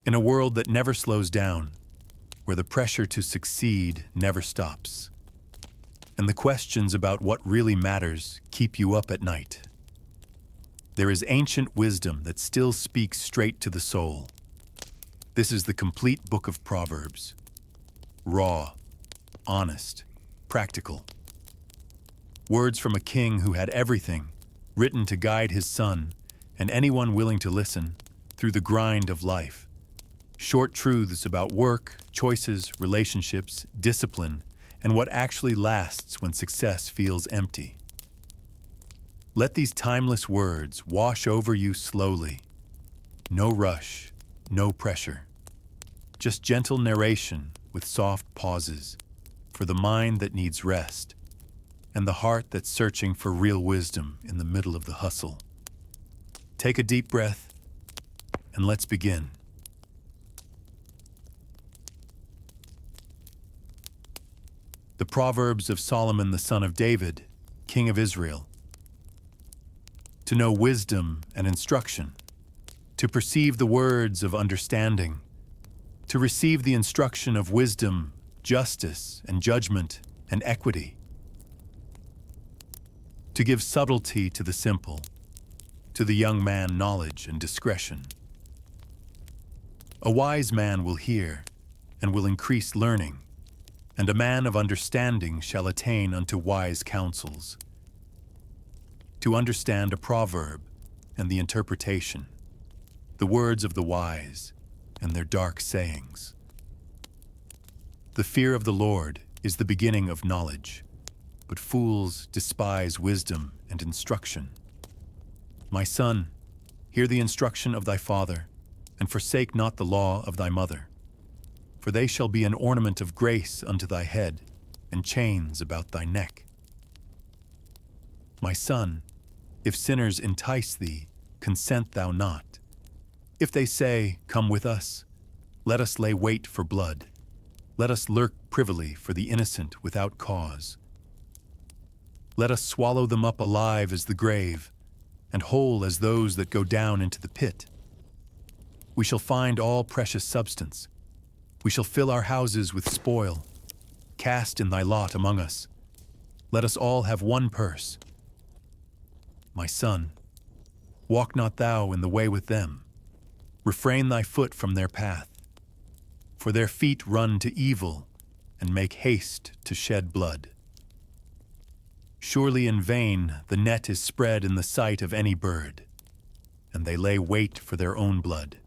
In a world that never slows down, where the pressure to succeed never stops, and the questions about what really matters keep you up at night, there is ancient wisdom that still speaks straight to the soul. This is the complete Book of Proverbs. Raw, honest, practical. Words from a king who had everything, written to guide his son and anyone willing to listen through the grind of life. Short truths about work, choices, relationships, discipline, and what actually lasts when success feels empty. Let these timeless words wash over you slowly. No rush, no pressure. Just gentle narration with soft pauses for the mind that needs rest and the heart that's searching for real wisdom in the middle of the hustle. Take a deep breath and let's begin. The Proverbs of Solomon the son of David, king of Israel. To know wisdom and instruction, to perceive the words of understanding, to receive the instruction of wisdom, justice, and judgment, and equity, to give subtlety to the simple, to the young man knowledge and discretion. A wise man will hear and will increase learning, and a man of understanding shall attain unto wise counsels. To understand a proverb and the interpretation, the words of the wise and their dark sayings. The fear of the Lord is the beginning of knowledge, but fools despise wisdom and instruction. My son, hear the instruction of thy father, and forsake not the law of thy mother. For they shall be an ornament of grace unto thy head, and chains about thy neck. My son, if sinners entice thee, consent thou not. If they say, Come with us, let us lay wait for blood. Let us lurk privily for the innocent without cause. Let us swallow them up alive as the grave, and whole as those that go down into the pit. We shall find all precious substance. We shall fill our houses with spoil. Cast in thy lot among us. Let us all have one purse. My son, walk not thou in the way with them. Refrain thy foot from their path. For their feet run to evil, and make haste to shed blood. Surely in vain the net is spread in the sight of any bird, and they lay wait for their own blood.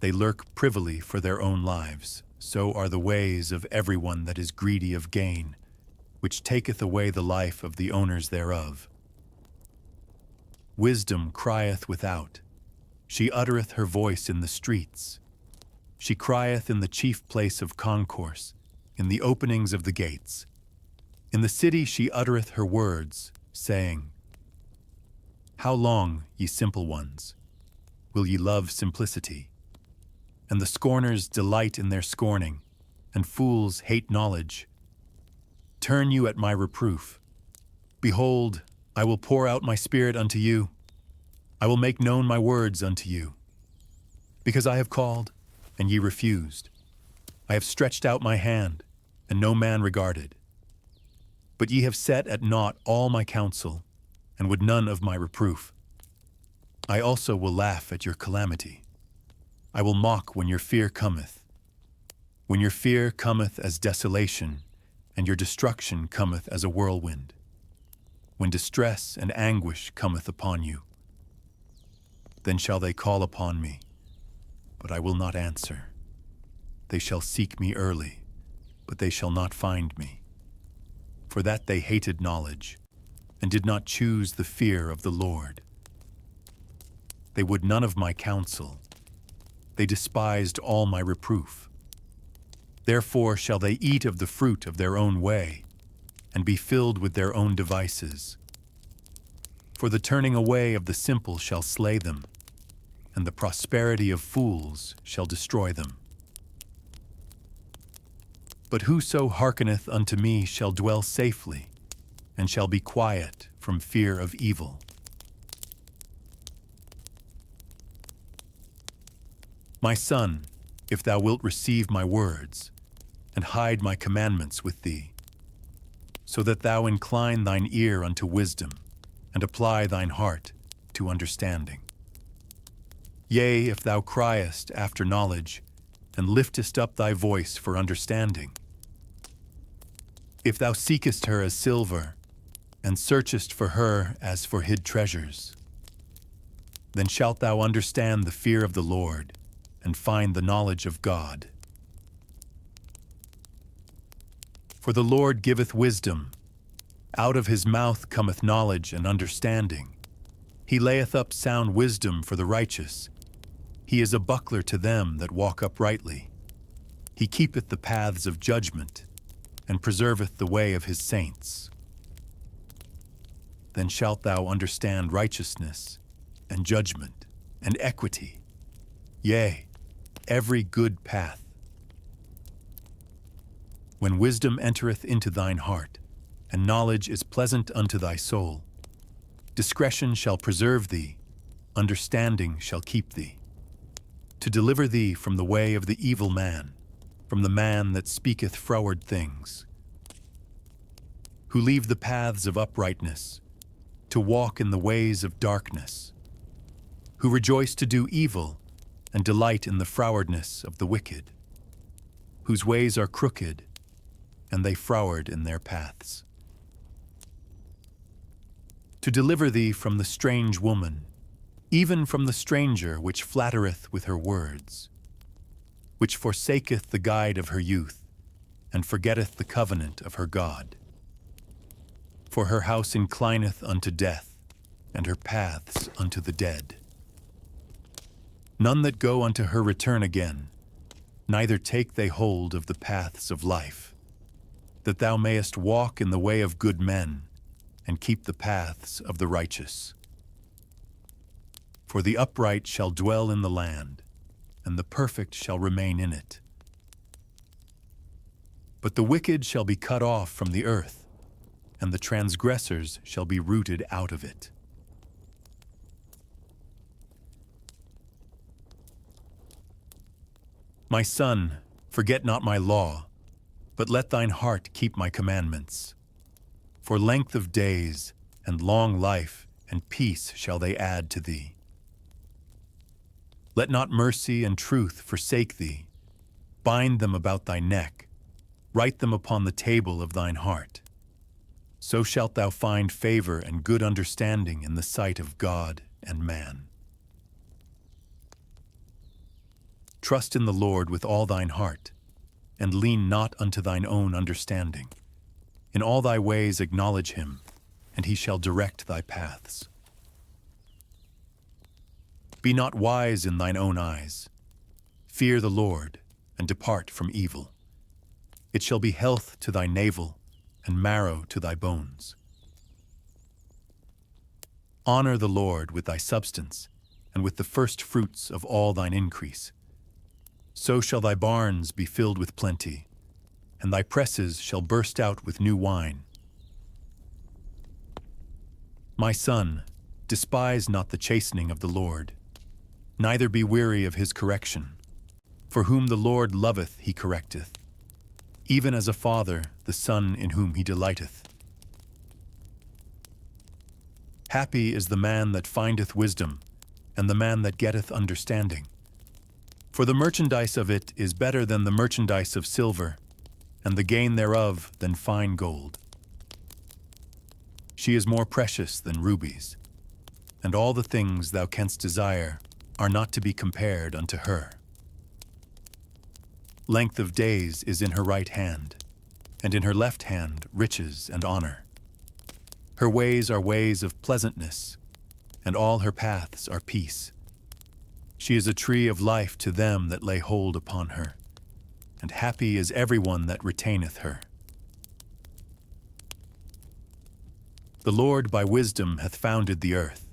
They lurk privily for their own lives. So are the ways of everyone that is greedy of gain, which taketh away the life of the owners thereof. Wisdom crieth without. She uttereth her voice in the streets. She crieth in the chief place of concourse, in the openings of the gates. In the city she uttereth her words, saying, How long, ye simple ones, will ye love simplicity? And the scorners delight in their scorning, and fools hate knowledge. Turn you at my reproof. Behold, I will pour out my spirit unto you. I will make known my words unto you. Because I have called, and ye refused. I have stretched out my hand, and no man regarded. But ye have set at naught all my counsel, and would none of my reproof. I also will laugh at your calamity. I will mock when your fear cometh. When your fear cometh as desolation, and your destruction cometh as a whirlwind. When distress and anguish cometh upon you. Then shall they call upon me, but I will not answer. They shall seek me early, but they shall not find me. For that they hated knowledge, and did not choose the fear of the Lord. They would none of my counsel. They despised all my reproof. Therefore shall they eat of the fruit of their own way, and be filled with their own devices. For the turning away of the simple shall slay them, and the prosperity of fools shall destroy them. But whoso hearkeneth unto me shall dwell safely, and shall be quiet from fear of evil. My son, if thou wilt receive my words, and hide my commandments with thee, so that thou incline thine ear unto wisdom, and apply thine heart to understanding. Yea, if thou criest after knowledge, and liftest up thy voice for understanding. If thou seekest her as silver, and searchest for her as for hid treasures, then shalt thou understand the fear of the Lord, and find the knowledge of God. For the Lord giveth wisdom, out of his mouth cometh knowledge and understanding. He layeth up sound wisdom for the righteous. He is a buckler to them that walk uprightly. He keepeth the paths of judgment, and preserveth the way of his saints. Then shalt thou understand righteousness, and judgment, and equity, yea, every good path. When wisdom entereth into thine heart, and knowledge is pleasant unto thy soul, discretion shall preserve thee, understanding shall keep thee, to deliver thee from the way of the evil man, from the man that speaketh froward things, who leave the paths of uprightness, to walk in the ways of darkness, who rejoice to do evil, and delight in the frowardness of the wicked, whose ways are crooked, and they froward in their paths. To deliver thee from the strange woman, even from the stranger which flattereth with her words, which forsaketh the guide of her youth, and forgetteth the covenant of her God. For her house inclineth unto death, and her paths unto the dead. None that go unto her return again, neither take they hold of the paths of life, that thou mayest walk in the way of good men, and keep the paths of the righteous. For the upright shall dwell in the land, and the perfect shall remain in it. But the wicked shall be cut off from the earth, and the transgressors shall be rooted out of it. My son, forget not my law, but let thine heart keep my commandments. For length of days, and long life, and peace shall they add to thee. Let not mercy and truth forsake thee. Bind them about thy neck. Write them upon the table of thine heart. So shalt thou find favor and good understanding in the sight of God and man. Trust in the Lord with all thine heart, and lean not unto thine own understanding. In all thy ways acknowledge him, and he shall direct thy paths. Be not wise in thine own eyes. Fear the Lord, and depart from evil. It shall be health to thy navel, and marrow to thy bones. Honor the Lord with thy substance, and with the first fruits of all thine increase. So shall thy barns be filled with plenty, and thy presses shall burst out with new wine. My son, despise not the chastening of the Lord, neither be weary of his correction. For whom the Lord loveth he correcteth, even as a father the son in whom he delighteth. Happy is the man that findeth wisdom, and the man that getteth understanding. For the merchandise of it is better than the merchandise of silver, and the gain thereof than fine gold. She is more precious than rubies, and all the things thou canst desire are not to be compared unto her. Length of days is in her right hand, and in her left hand riches and honor. Her ways are ways of pleasantness, and all her paths are peace. She is a tree of life to them that lay hold upon her, and happy is every one that retaineth her. The Lord by wisdom hath founded the earth,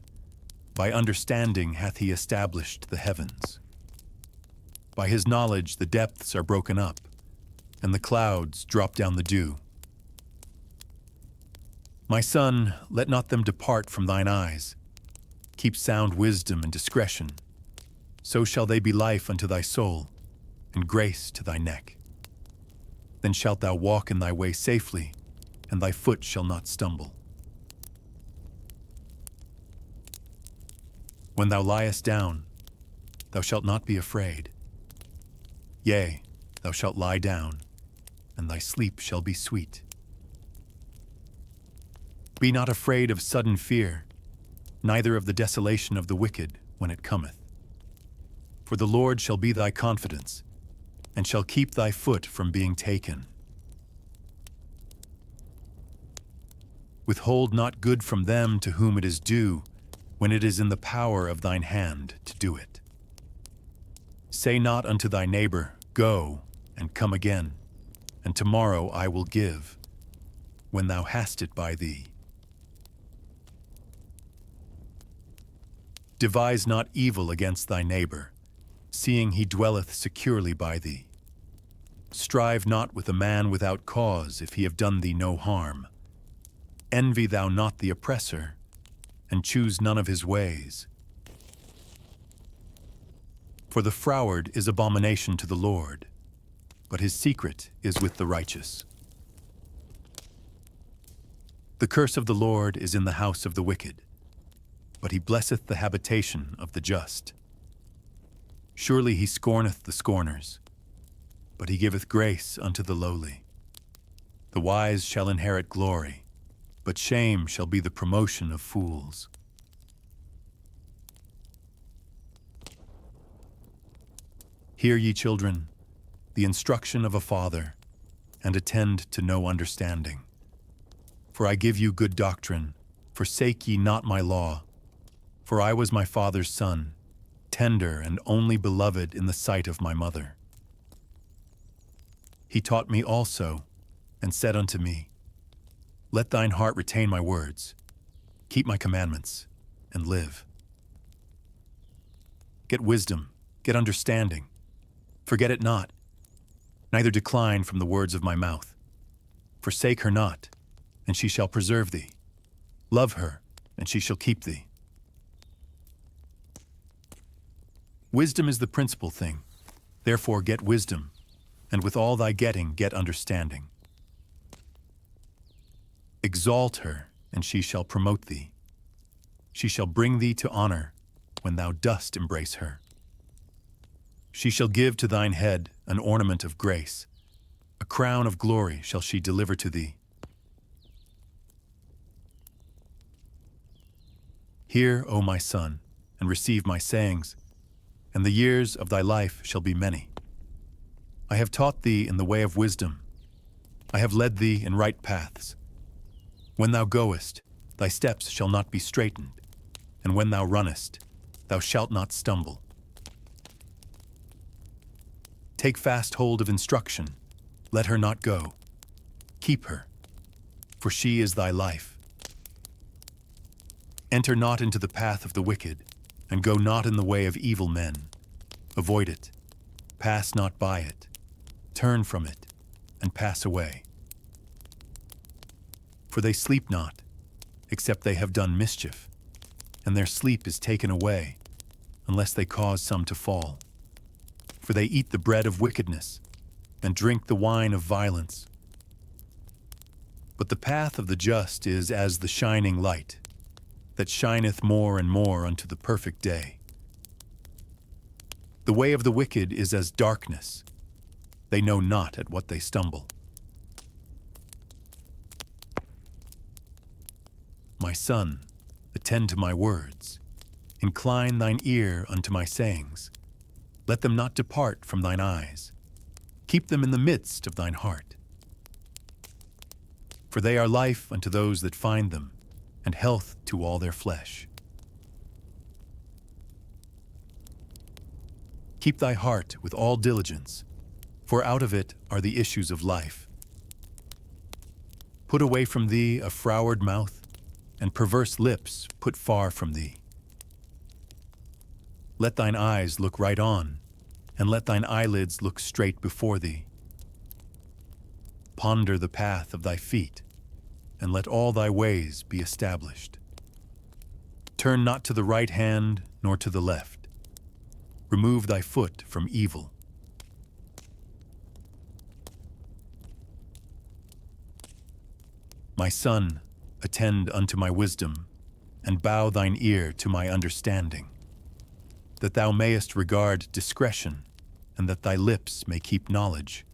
by understanding hath he established the heavens. By his knowledge the depths are broken up, and the clouds drop down the dew. My son, let not them depart from thine eyes. Keep sound wisdom and discretion. So shall they be life unto thy soul, and grace to thy neck. Then shalt thou walk in thy way safely, and thy foot shall not stumble. When thou liest down, thou shalt not be afraid. Yea, thou shalt lie down, and thy sleep shall be sweet. Be not afraid of sudden fear, neither of the desolation of the wicked when it cometh. For the Lord shall be thy confidence, and shall keep thy foot from being taken. Withhold not good from them to whom it is due, when it is in the power of thine hand to do it. Say not unto thy neighbor, Go, and come again, and tomorrow I will give, when thou hast it by thee. Devise not evil against thy neighbor, seeing he dwelleth securely by thee. Strive not with a man without cause, if he have done thee no harm. Envy thou not the oppressor, and choose none of his ways. For the froward is abomination to the Lord, but his secret is with the righteous. The curse of the Lord is in the house of the wicked, but he blesseth the habitation of the just. Surely he scorneth the scorners, but he giveth grace unto the lowly. The wise shall inherit glory, but shame shall be the promotion of fools. Hear ye, children, the instruction of a father, and attend to no understanding. For I give you good doctrine, forsake ye not my law. For I was my father's son, tender and only beloved in the sight of my mother. He taught me also, and said unto me, Let thine heart retain my words, keep my commandments, and live. Get wisdom, get understanding, forget it not, neither decline from the words of my mouth. Forsake her not, and she shall preserve thee. Love her, and she shall keep thee. Wisdom is the principal thing. Therefore get wisdom, and with all thy getting get understanding. Exalt her, and she shall promote thee. She shall bring thee to honor when thou dost embrace her. She shall give to thine head an ornament of grace. A crown of glory shall she deliver to thee. Hear, O my son, and receive my sayings, and the years of thy life shall be many. I have taught thee in the way of wisdom. I have led thee in right paths. When thou goest, thy steps shall not be straitened, and when thou runnest, thou shalt not stumble. Take fast hold of instruction, let her not go. Keep her, for she is thy life. Enter not into the path of the wicked, and go not in the way of evil men. Avoid it, pass not by it, turn from it, and pass away. For they sleep not, except they have done mischief, and their sleep is taken away, unless they cause some to fall. For they eat the bread of wickedness, and drink the wine of violence. But the path of the just is as the shining light, that shineth more and more unto the perfect day. The way of the wicked is as darkness. They know not at what they stumble. My son, attend to my words. Incline thine ear unto my sayings. Let them not depart from thine eyes. Keep them in the midst of thine heart. For they are life unto those that find them, and health to all their flesh. Keep thy heart with all diligence, for out of it are the issues of life. Put away from thee a froward mouth, and perverse lips put far from thee. Let thine eyes look right on, and let thine eyelids look straight before thee. Ponder the path of thy feet, and let all thy ways be established. Turn not to the right hand, nor to the left. Remove thy foot from evil. My son, attend unto my wisdom, and bow thine ear to my understanding, that thou mayest regard discretion, and that thy lips may keep knowledge.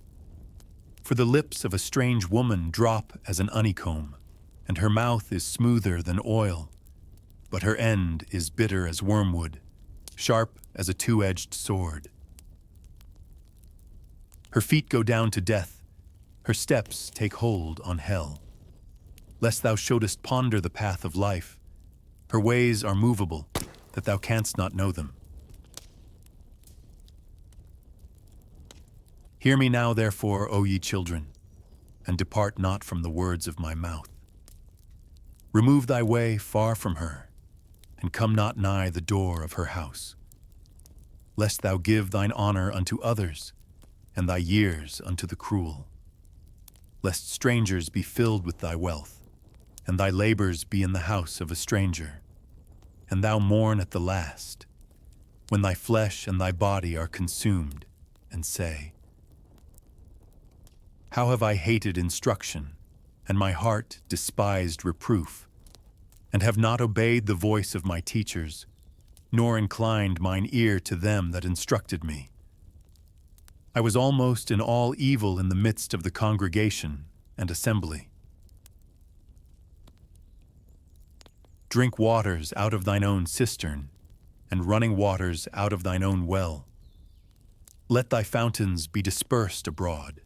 For the lips of a strange woman drop as an honeycomb, and her mouth is smoother than oil, but her end is bitter as wormwood, sharp as a two-edged sword. Her feet go down to death, her steps take hold on hell. Lest thou shouldest ponder the path of life, her ways are movable, that thou canst not know them. Hear me now, therefore, O ye children, and depart not from the words of my mouth. Remove thy way far from her, and come not nigh the door of her house. Lest thou give thine honor unto others, and thy years unto the cruel. Lest strangers be filled with thy wealth, and thy labors be in the house of a stranger, and thou mourn at the last, when thy flesh and thy body are consumed, and say, How have I hated instruction, and my heart despised reproof, and have not obeyed the voice of my teachers, nor inclined mine ear to them that instructed me. I was almost in all evil in the midst of the congregation and assembly. Drink waters out of thine own cistern, and running waters out of thine own well. Let thy fountains be dispersed abroad,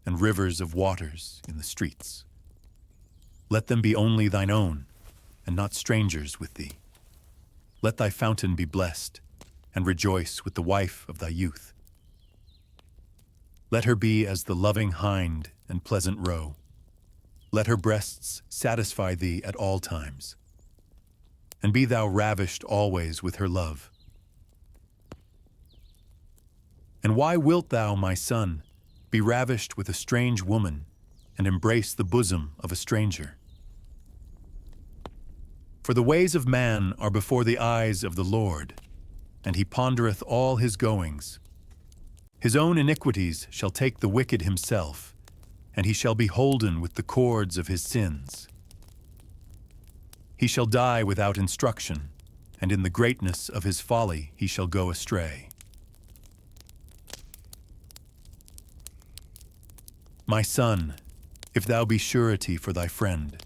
and rivers of waters in the streets. Let them be only thine own, and not strangers with thee. Let thy fountain be blessed, and rejoice with the wife of thy youth. Let her be as the loving hind and pleasant roe. Let her breasts satisfy thee at all times, and be thou ravished always with her love. And why wilt thou, my son, be ravished with a strange woman, and embrace the bosom of a stranger? For the ways of man are before the eyes of the Lord, and he pondereth all his goings. His own iniquities shall take the wicked himself, and he shall be holden with the cords of his sins. He shall die without instruction, and in the greatness of his folly he shall go astray. My son, if thou be surety for thy friend,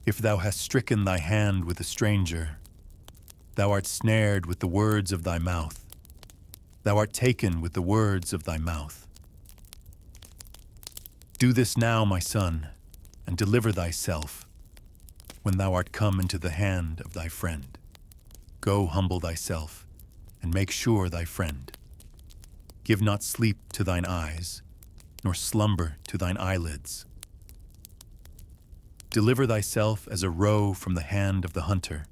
if thou hast stricken thy hand with a stranger, thou art snared with the words of thy mouth. Thou art taken with the words of thy mouth. Do this now, my son, and deliver thyself, when thou art come into the hand of thy friend. Go humble thyself, and make sure thy friend. Give not sleep to thine eyes, nor slumber to thine eyelids. Deliver thyself as a roe from the hand of the hunter,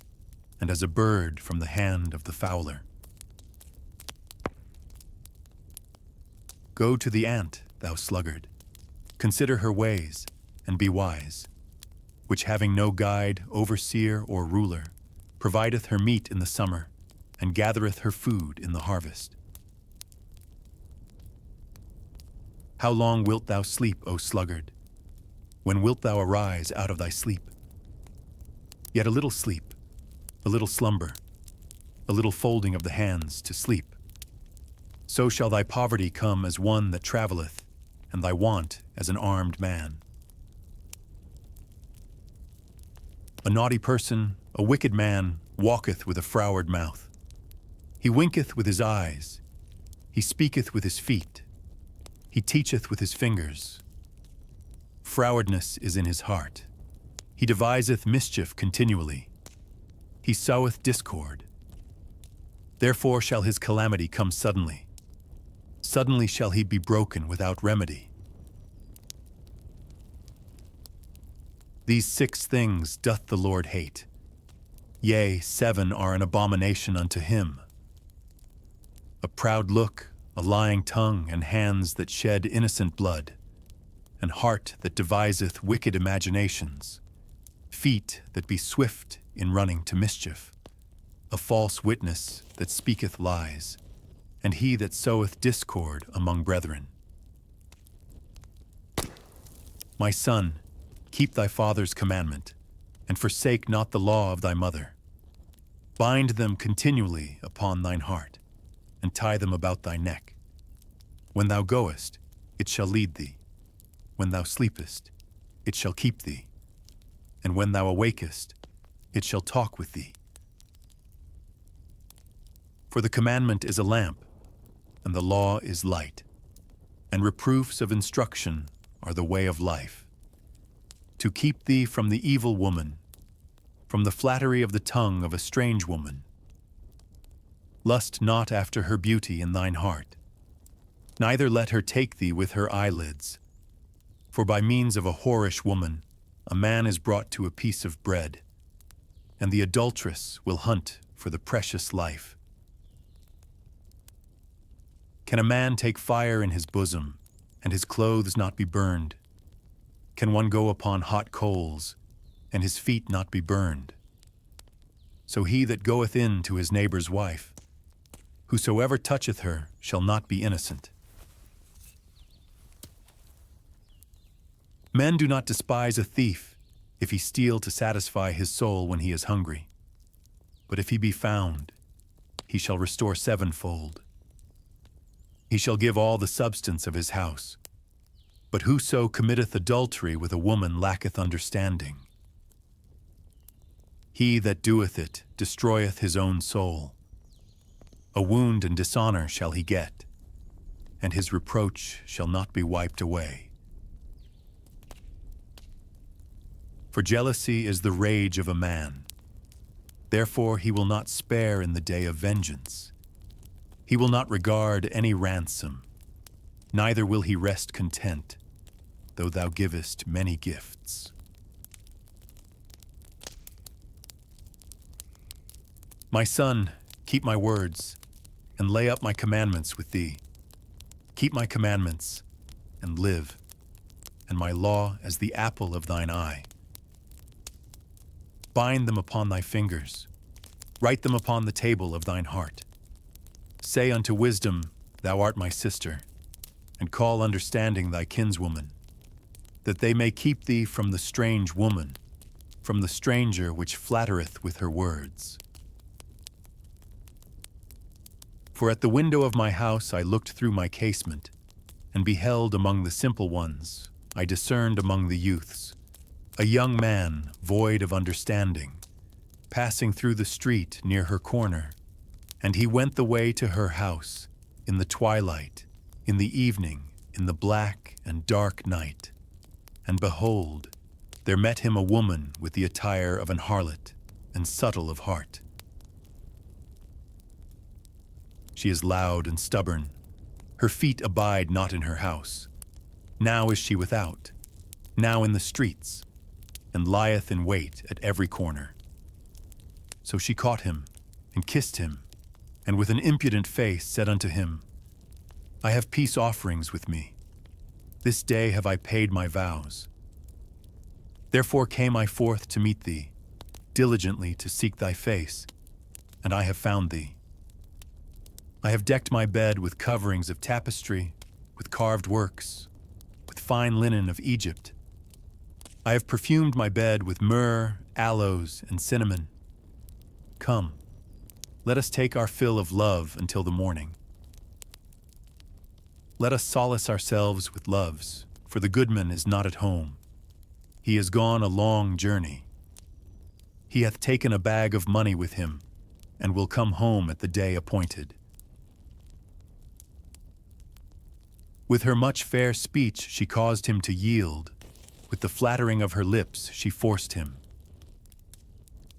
and as a bird from the hand of the fowler. Go to the ant, thou sluggard. Consider her ways, and be wise, which having no guide, overseer, or ruler, provideth her meat in the summer, and gathereth her food in the harvest. How long wilt thou sleep, O sluggard? When wilt thou arise out of thy sleep? Yet a little sleep, a little slumber, a little folding of the hands to sleep. So shall thy poverty come as one that travelleth, and thy want as an armed man. A naughty person, a wicked man, walketh with a froward mouth. He winketh with his eyes, he speaketh with his feet, he teacheth with his fingers. Frowardness is in his heart. He deviseth mischief continually. He soweth discord. Therefore shall his calamity come suddenly. Suddenly shall he be broken without remedy. These 6 things doth the Lord hate. Yea, 7 are an abomination unto him: a proud look, a lying tongue, and hands that shed innocent blood, an heart that deviseth wicked imaginations, feet that be swift in running to mischief, a false witness that speaketh lies, and he that soweth discord among brethren. My son, Keep thy father's commandment, and forsake not the law of thy mother. Bind them continually upon thine heart, and tie them about thy neck. When thou goest, it shall lead thee. When thou sleepest, it shall keep thee. And when thou awakest, it shall talk with thee. For the commandment is a lamp, and the law is light, and reproofs of instruction are the way of life, to keep thee from the evil woman, from the flattery of the tongue of a strange woman. Lust not after her beauty in thine heart, neither let her take thee with her eyelids. For by means of a whorish woman a man is brought to a piece of bread, and the adulteress will hunt for the precious life. Can a man take fire in his bosom, and his clothes not be burned? Can one go upon hot coals, and his feet not be burned? So he that goeth in to his neighbor's wife, whosoever toucheth her shall not be innocent. Men do not despise a thief if he steal to satisfy his soul when he is hungry. But if he be found, he shall restore sevenfold. He shall give all the substance of his house. But whoso committeth adultery with a woman lacketh understanding. He that doeth it destroyeth his own soul. A wound and dishonor shall he get, and his reproach shall not be wiped away. For jealousy is the rage of a man. Therefore he will not spare in the day of vengeance. He will not regard any ransom, neither will he rest content, though thou givest many gifts. My son, keep my words, and lay up my commandments with thee. Keep my commandments, and live, and my law as the apple of thine eye. Bind them upon thy fingers, write them upon the table of thine heart. Say unto wisdom, Thou art my sister, and call understanding thy kinswoman, that they may keep thee from the strange woman, from the stranger which flattereth with her words. For at the window of my house I looked through my casement, and beheld among the simple ones, I discerned among the youths, a young man void of understanding, passing through the street near her corner. And he went the way to her house, in the twilight, in the evening, in the black and dark night. And behold, there met him a woman with the attire of an harlot, and subtle of heart. She is loud and stubborn. Her feet abide not in her house. Now is she without, now in the streets, and lieth in wait at every corner. So she caught him, and kissed him, and with an impudent face said unto him, I have peace offerings with me. This day have I paid my vows. Therefore came I forth to meet thee, diligently to seek thy face, and I have found thee. I have decked my bed with coverings of tapestry, with carved works, with fine linen of Egypt. I have perfumed my bed with myrrh, aloes, and cinnamon. Come, let us take our fill of love until the morning. Let us solace ourselves with loves, for the goodman is not at home. He is gone a long journey. He hath taken a bag of money with him, and will come home at the day appointed. With her much fair speech she caused him to yield. With the flattering of her lips she forced him.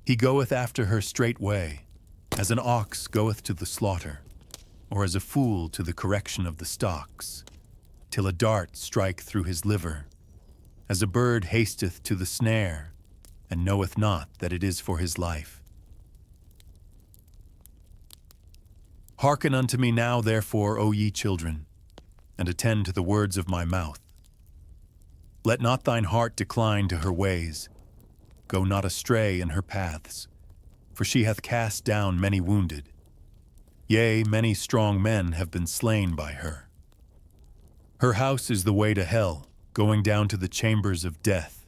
He goeth after her straightway, as an ox goeth to the slaughter, or as a fool to the correction of the stocks, till a dart strike through his liver, as a bird hasteth to the snare, and knoweth not that it is for his life. Hearken unto me now, therefore, O ye children, and attend to the words of my mouth. Let not thine heart decline to her ways. Go not astray in her paths, for she hath cast down many wounded. Yea, many strong men have been slain by her. Her house is the way to hell, going down to the chambers of death.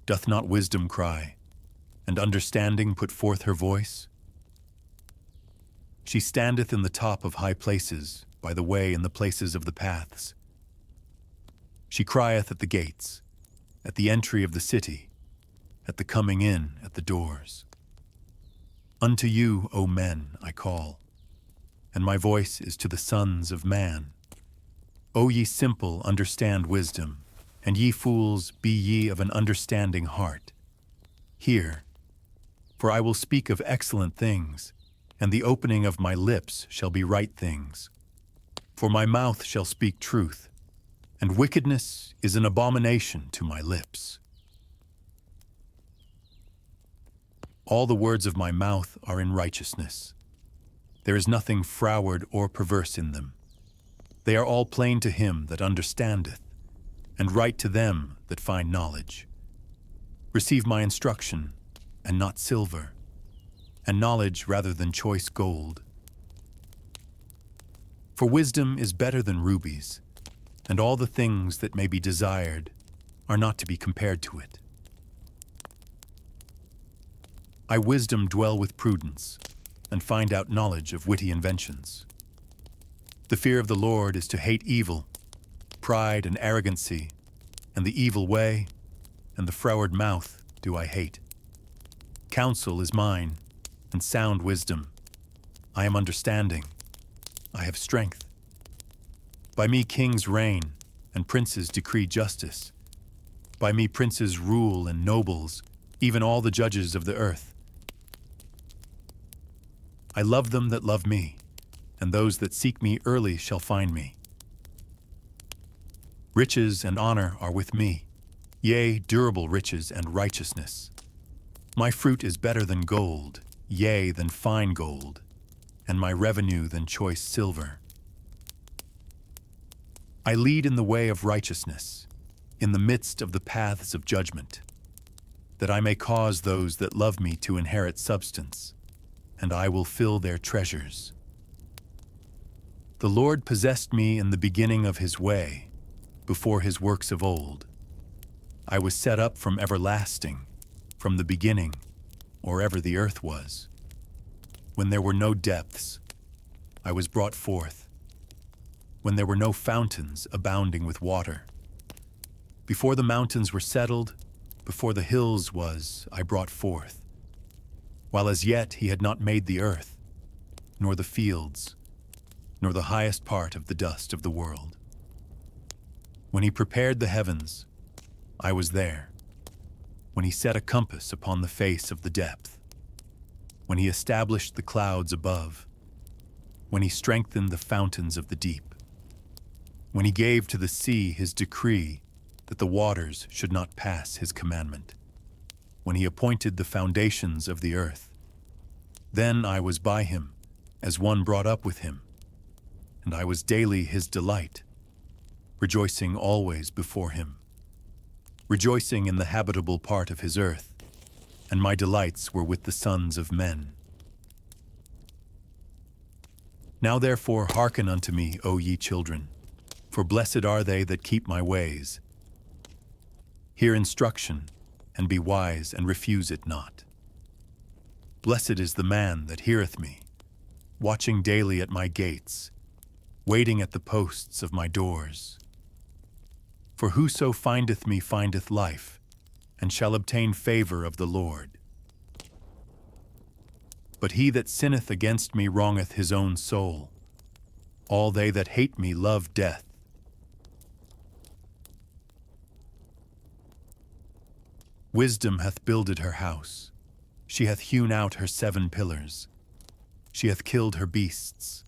Doth not wisdom cry, and understanding put forth her voice? She standeth in the top of high places, by the way in the places of the paths. She crieth at the gates, at the entry of the city, at the coming in at the doors. Unto you, O men, I call, and my voice is to the sons of man. O ye simple, understand wisdom, and ye fools, be ye of an understanding heart. Hear, for I will speak of excellent things, and the opening of my lips shall be right things. For my mouth shall speak truth, and wickedness is an abomination to my lips. All the words of my mouth are in righteousness. There is nothing froward or perverse in them. They are all plain to him that understandeth, and right to them that find knowledge. Receive my instruction, and not silver, and knowledge rather than choice gold. For wisdom is better than rubies, and all the things that may be desired are not to be compared to it. I wisdom dwell with prudence, and find out knowledge of witty inventions. The fear of the Lord is to hate evil, pride and arrogancy, and the evil way, and the froward mouth do I hate. Counsel is mine, and sound wisdom. I am understanding. I have strength. By me kings reign, and princes decree justice. By me princes rule and nobles, even all the judges of the earth. I love them that love me, and those that seek me early shall find me. Riches and honor are with me, yea, durable riches and righteousness. My fruit is better than gold, yea, than fine gold, and my revenue than choice silver. I lead in the way of righteousness, in the midst of the paths of judgment, that I may cause those that love me to inherit substance, and I will fill their treasures. The Lord possessed me in the beginning of his way, before his works of old. I was set up from everlasting, from the beginning, or ever the earth was. When there were no depths, I was brought forth. When there were no fountains abounding with water. Before the mountains were settled, before the hills was, I brought forth. While as yet he had not made the earth, nor the fields, nor the highest part of the dust of the world. When he prepared the heavens, I was there. When he set a compass upon the face of the depth. When he established the clouds above. When he strengthened the fountains of the deep. When he gave to the sea his decree that the waters should not pass his commandment. When he appointed the foundations of the earth. Then I was by him, as one brought up with him, and I was daily his delight, rejoicing always before him, rejoicing in the habitable part of his earth, and my delights were with the sons of men. Now therefore hearken unto me, O ye children, for blessed are they that keep my ways. Hear instruction, and be wise, and refuse it not. Blessed is the man that heareth me, watching daily at my gates, waiting at the posts of my doors. For whoso findeth me findeth life, and shall obtain favor of the Lord. But he that sinneth against me wrongeth his own soul. All they that hate me love death. Wisdom hath builded her house. She hath hewn out her 7 pillars. She hath killed her beasts.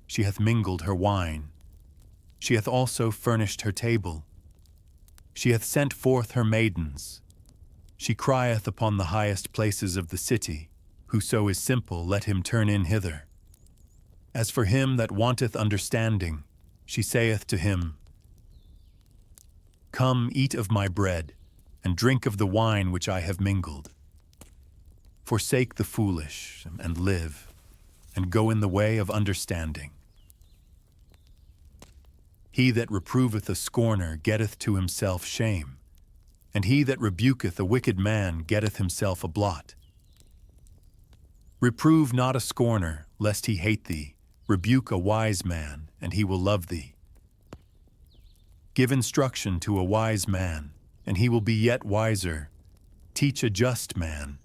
She hath mingled her wine. She hath also furnished her table. She hath sent forth her maidens. She crieth upon the highest places of the city. Whoso is simple, let him turn in hither. As for him that wanteth understanding, she saith to him, Come, eat of my bread, and drink of the wine which I have mingled. Forsake the foolish, and live, and go in the way of understanding. He that reproveth a scorner getteth to himself shame, and he that rebuketh a wicked man getteth himself a blot. Reprove not a scorner, lest he hate thee. Rebuke a wise man, and he will love thee. Give instruction to a wise man, and he will be yet wiser. Teach a just man,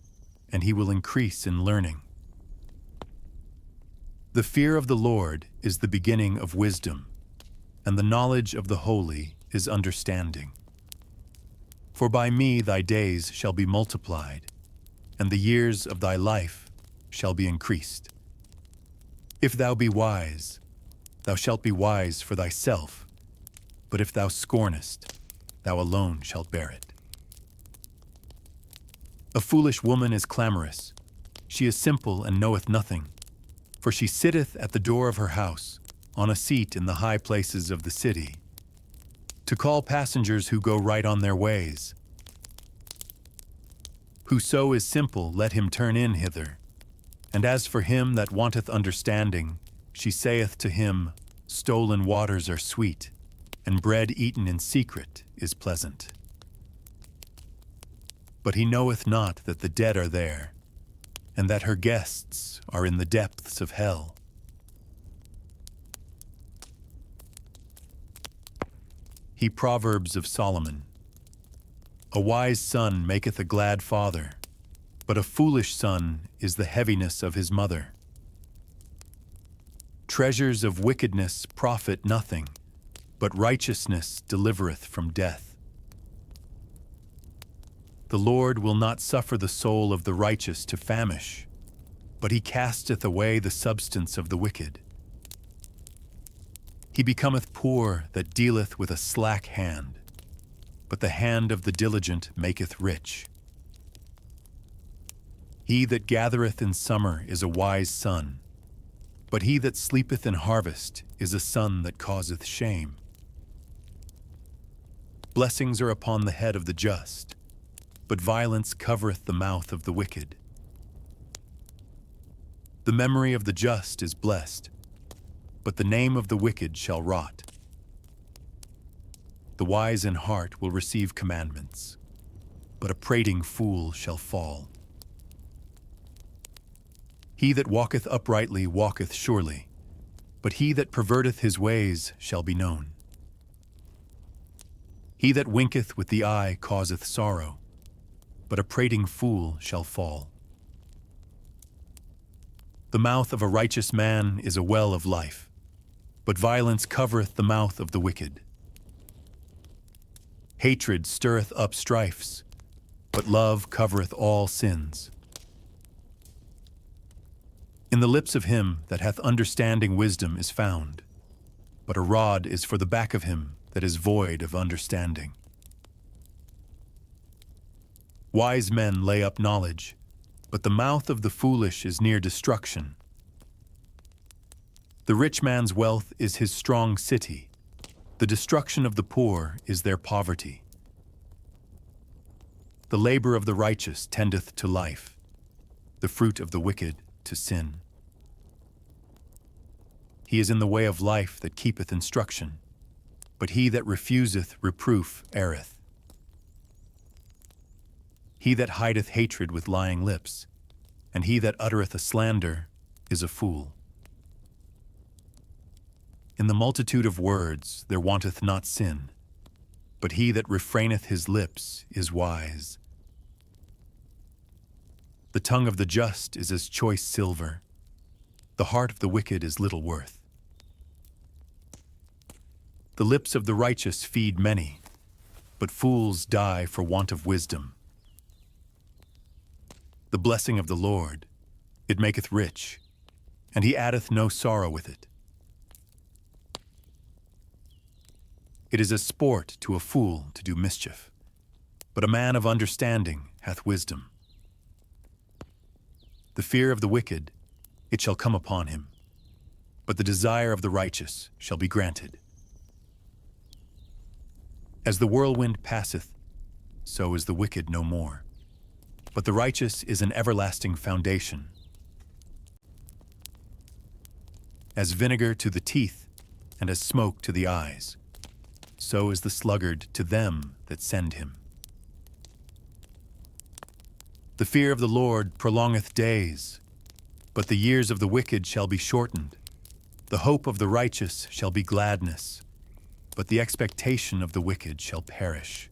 and he will increase in learning. The fear of the Lord is the beginning of wisdom, and the knowledge of the holy is understanding. For by me thy days shall be multiplied, and the years of thy life shall be increased. If thou be wise, thou shalt be wise for thyself, but if thou scornest, thou alone shalt bear it. A foolish woman is clamorous. She is simple and knoweth nothing. For she sitteth at the door of her house, on a seat in the high places of the city, to call passengers who go right on their ways. Whoso is simple, let him turn in hither. And as for him that wanteth understanding, she saith to him, Stolen waters are sweet, and bread eaten in secret is pleasant. But he knoweth not that the dead are there, and that her guests are in the depths of hell. He Proverbs of Solomon. A wise son maketh a glad father, but a foolish son is the heaviness of his mother. Treasures of wickedness profit nothing, but righteousness delivereth from death. The Lord will not suffer the soul of the righteous to famish, but he casteth away the substance of the wicked. He becometh poor that dealeth with a slack hand, but the hand of the diligent maketh rich. He that gathereth in summer is a wise son, but he that sleepeth in harvest is a son that causeth shame. Blessings are upon the head of the just, but violence covereth the mouth of the wicked. The memory of the just is blessed, but the name of the wicked shall rot. The wise in heart will receive commandments, but a prating fool shall fall. He that walketh uprightly walketh surely, but he that perverteth his ways shall be known. He that winketh with the eye causeth sorrow, but a prating fool shall fall. The mouth of a righteous man is a well of life, but violence covereth the mouth of the wicked. Hatred stirreth up strifes, but love covereth all sins. In the lips of him that hath understanding wisdom is found, but a rod is for the back of him that is void of understanding. Wise men lay up knowledge, but the mouth of the foolish is near destruction. The rich man's wealth is his strong city. The destruction of the poor is their poverty. The labor of the righteous tendeth to life, the fruit of the wicked to sin. He is in the way of life that keepeth instruction, but he that refuseth reproof erreth. He that hideth hatred with lying lips, and he that uttereth a slander is a fool. In the multitude of words there wanteth not sin, but he that refraineth his lips is wise. The tongue of the just is as choice silver, the heart of the wicked is little worth. The lips of the righteous feed many, but fools die for want of wisdom. The blessing of the Lord, it maketh rich, and he addeth no sorrow with it. It is a sport to a fool to do mischief, but a man of understanding hath wisdom. The fear of the wicked, it shall come upon him, but the desire of the righteous shall be granted. As the whirlwind passeth, so is the wicked no more, but the righteous is an everlasting foundation. As vinegar to the teeth, and as smoke to the eyes, so is the sluggard to them that send him. The fear of the Lord prolongeth days, but the years of the wicked shall be shortened. The hope of the righteous shall be gladness, but the expectation of the wicked shall perish.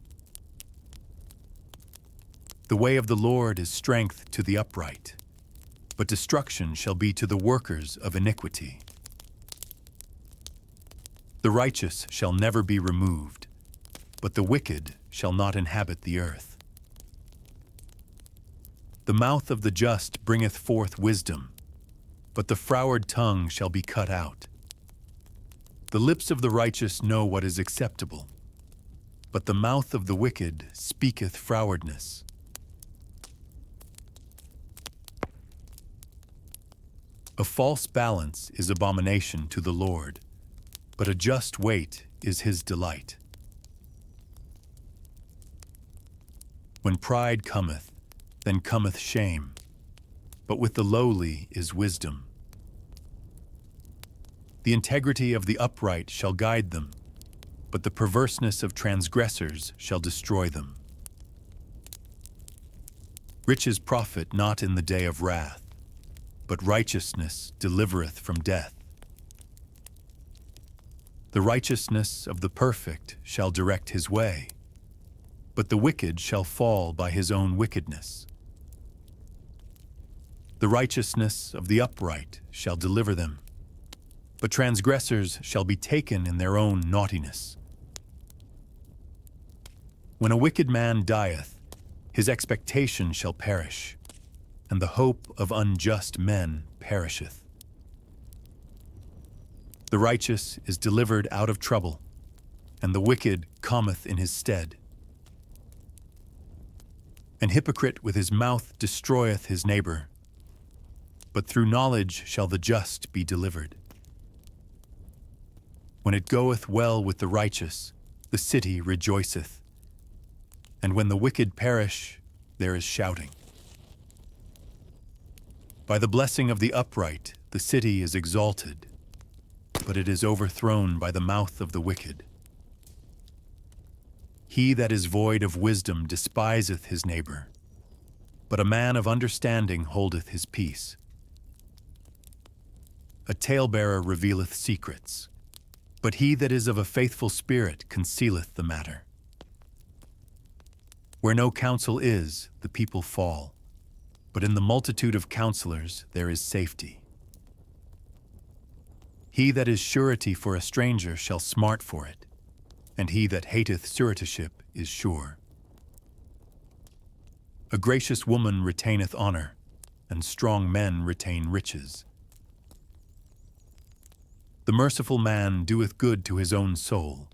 The way of the Lord is strength to the upright, but destruction shall be to the workers of iniquity. The righteous shall never be removed, but the wicked shall not inhabit the earth. The mouth of the just bringeth forth wisdom, but the froward tongue shall be cut out. The lips of the righteous know what is acceptable, but the mouth of the wicked speaketh frowardness. A false balance is abomination to the Lord, but a just weight is his delight. When pride cometh, then cometh shame, but with the lowly is wisdom. The integrity of the upright shall guide them, but the perverseness of transgressors shall destroy them. Riches profit not in the day of wrath, but righteousness delivereth from death. The righteousness of the perfect shall direct his way, but the wicked shall fall by his own wickedness. The righteousness of the upright shall deliver them, but transgressors shall be taken in their own naughtiness. When a wicked man dieth, his expectation shall perish, and the hope of unjust men perisheth. The righteous is delivered out of trouble, and the wicked cometh in his stead. An hypocrite with his mouth destroyeth his neighbor, but through knowledge shall the just be delivered. When it goeth well with the righteous, the city rejoiceth, and when the wicked perish, there is shouting. By the blessing of the upright, the city is exalted, but it is overthrown by the mouth of the wicked. He that is void of wisdom despiseth his neighbor, but a man of understanding holdeth his peace. A talebearer revealeth secrets, but he that is of a faithful spirit concealeth the matter. Where no counsel is, the people fall, but in the multitude of counselors there is safety. He that is surety for a stranger shall smart for it, and he that hateth suretyship is sure. A gracious woman retaineth honor, and strong men retain riches. The merciful man doeth good to his own soul,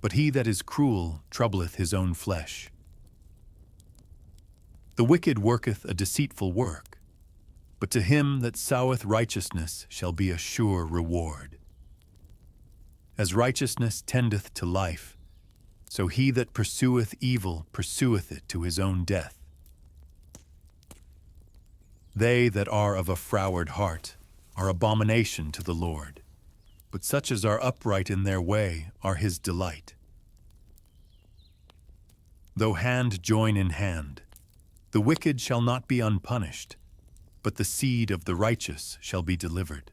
but he that is cruel troubleth his own flesh. The wicked worketh a deceitful work, but to him that soweth righteousness shall be a sure reward. As righteousness tendeth to life, so he that pursueth evil pursueth it to his own death. They that are of a froward heart are abomination to the Lord, but such as are upright in their way are his delight. Though hand join in hand, the wicked shall not be unpunished, but the seed of the righteous shall be delivered.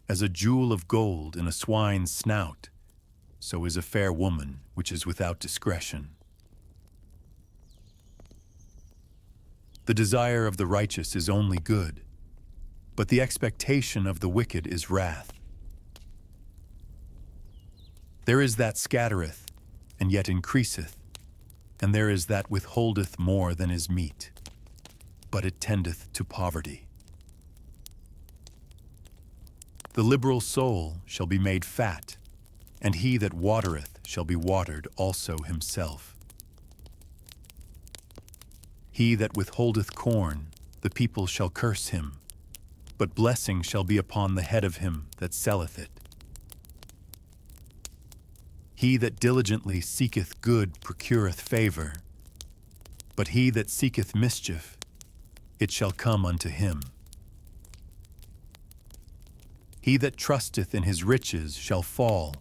As a jewel of gold in a swine's snout, so is a fair woman which is without discretion. The desire of the righteous is only good, but the expectation of the wicked is wrath. There is that scattereth, and yet increaseth, and there is that withholdeth more than is meet, but it tendeth to poverty. The liberal soul shall be made fat, and he that watereth shall be watered also himself. He that withholdeth corn, the people shall curse him, but blessing shall be upon the head of him that selleth it. He that diligently seeketh good procureth favor, but he that seeketh mischief, it shall come unto him. He that trusteth in his riches shall fall,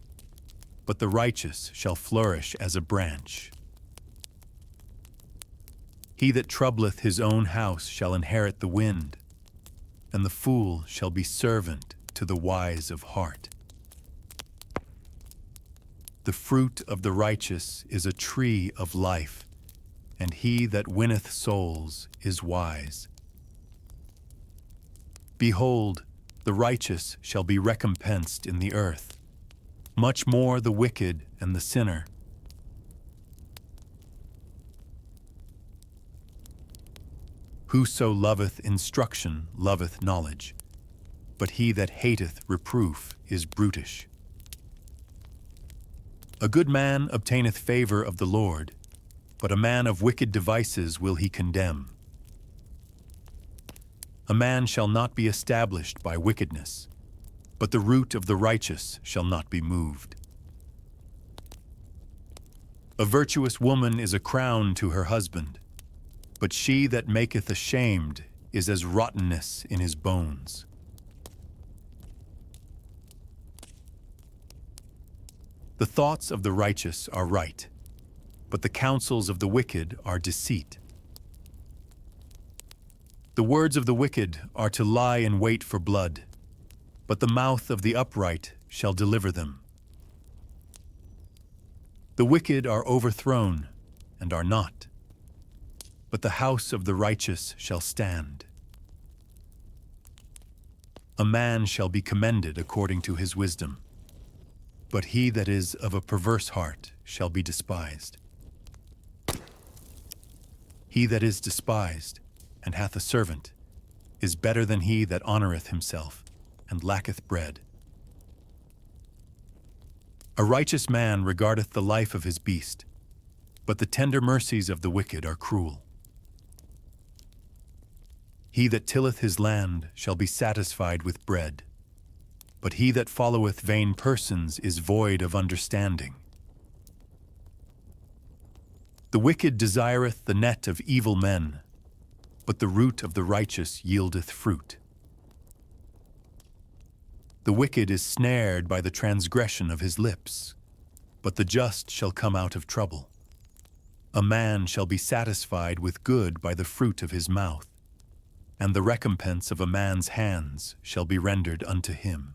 but the righteous shall flourish as a branch. He that troubleth his own house shall inherit the wind, and the fool shall be servant to the wise of heart. The fruit of the righteous is a tree of life, and he that winneth souls is wise. Behold, the righteous shall be recompensed in the earth, much more the wicked and the sinner. Whoso loveth instruction loveth knowledge, but he that hateth reproof is brutish. A good man obtaineth favor of the Lord, but a man of wicked devices will he condemn. A man shall not be established by wickedness, but the root of the righteous shall not be moved. A virtuous woman is a crown to her husband, but she that maketh ashamed is as rottenness in his bones. The thoughts of the righteous are right, but the counsels of the wicked are deceit. The words of the wicked are to lie in wait for blood, but the mouth of the upright shall deliver them. The wicked are overthrown and are not, but the house of the righteous shall stand. A man shall be commended according to his wisdom, but he that is of a perverse heart shall be despised. He that is despised and hath a servant is better than he that honoureth himself and lacketh bread. A righteous man regardeth the life of his beast, but the tender mercies of the wicked are cruel. He that tilleth his land shall be satisfied with bread, but he that followeth vain persons is void of understanding. The wicked desireth the net of evil men, but the root of the righteous yieldeth fruit. The wicked is snared by the transgression of his lips, but the just shall come out of trouble. A man shall be satisfied with good by the fruit of his mouth, and the recompense of a man's hands shall be rendered unto him.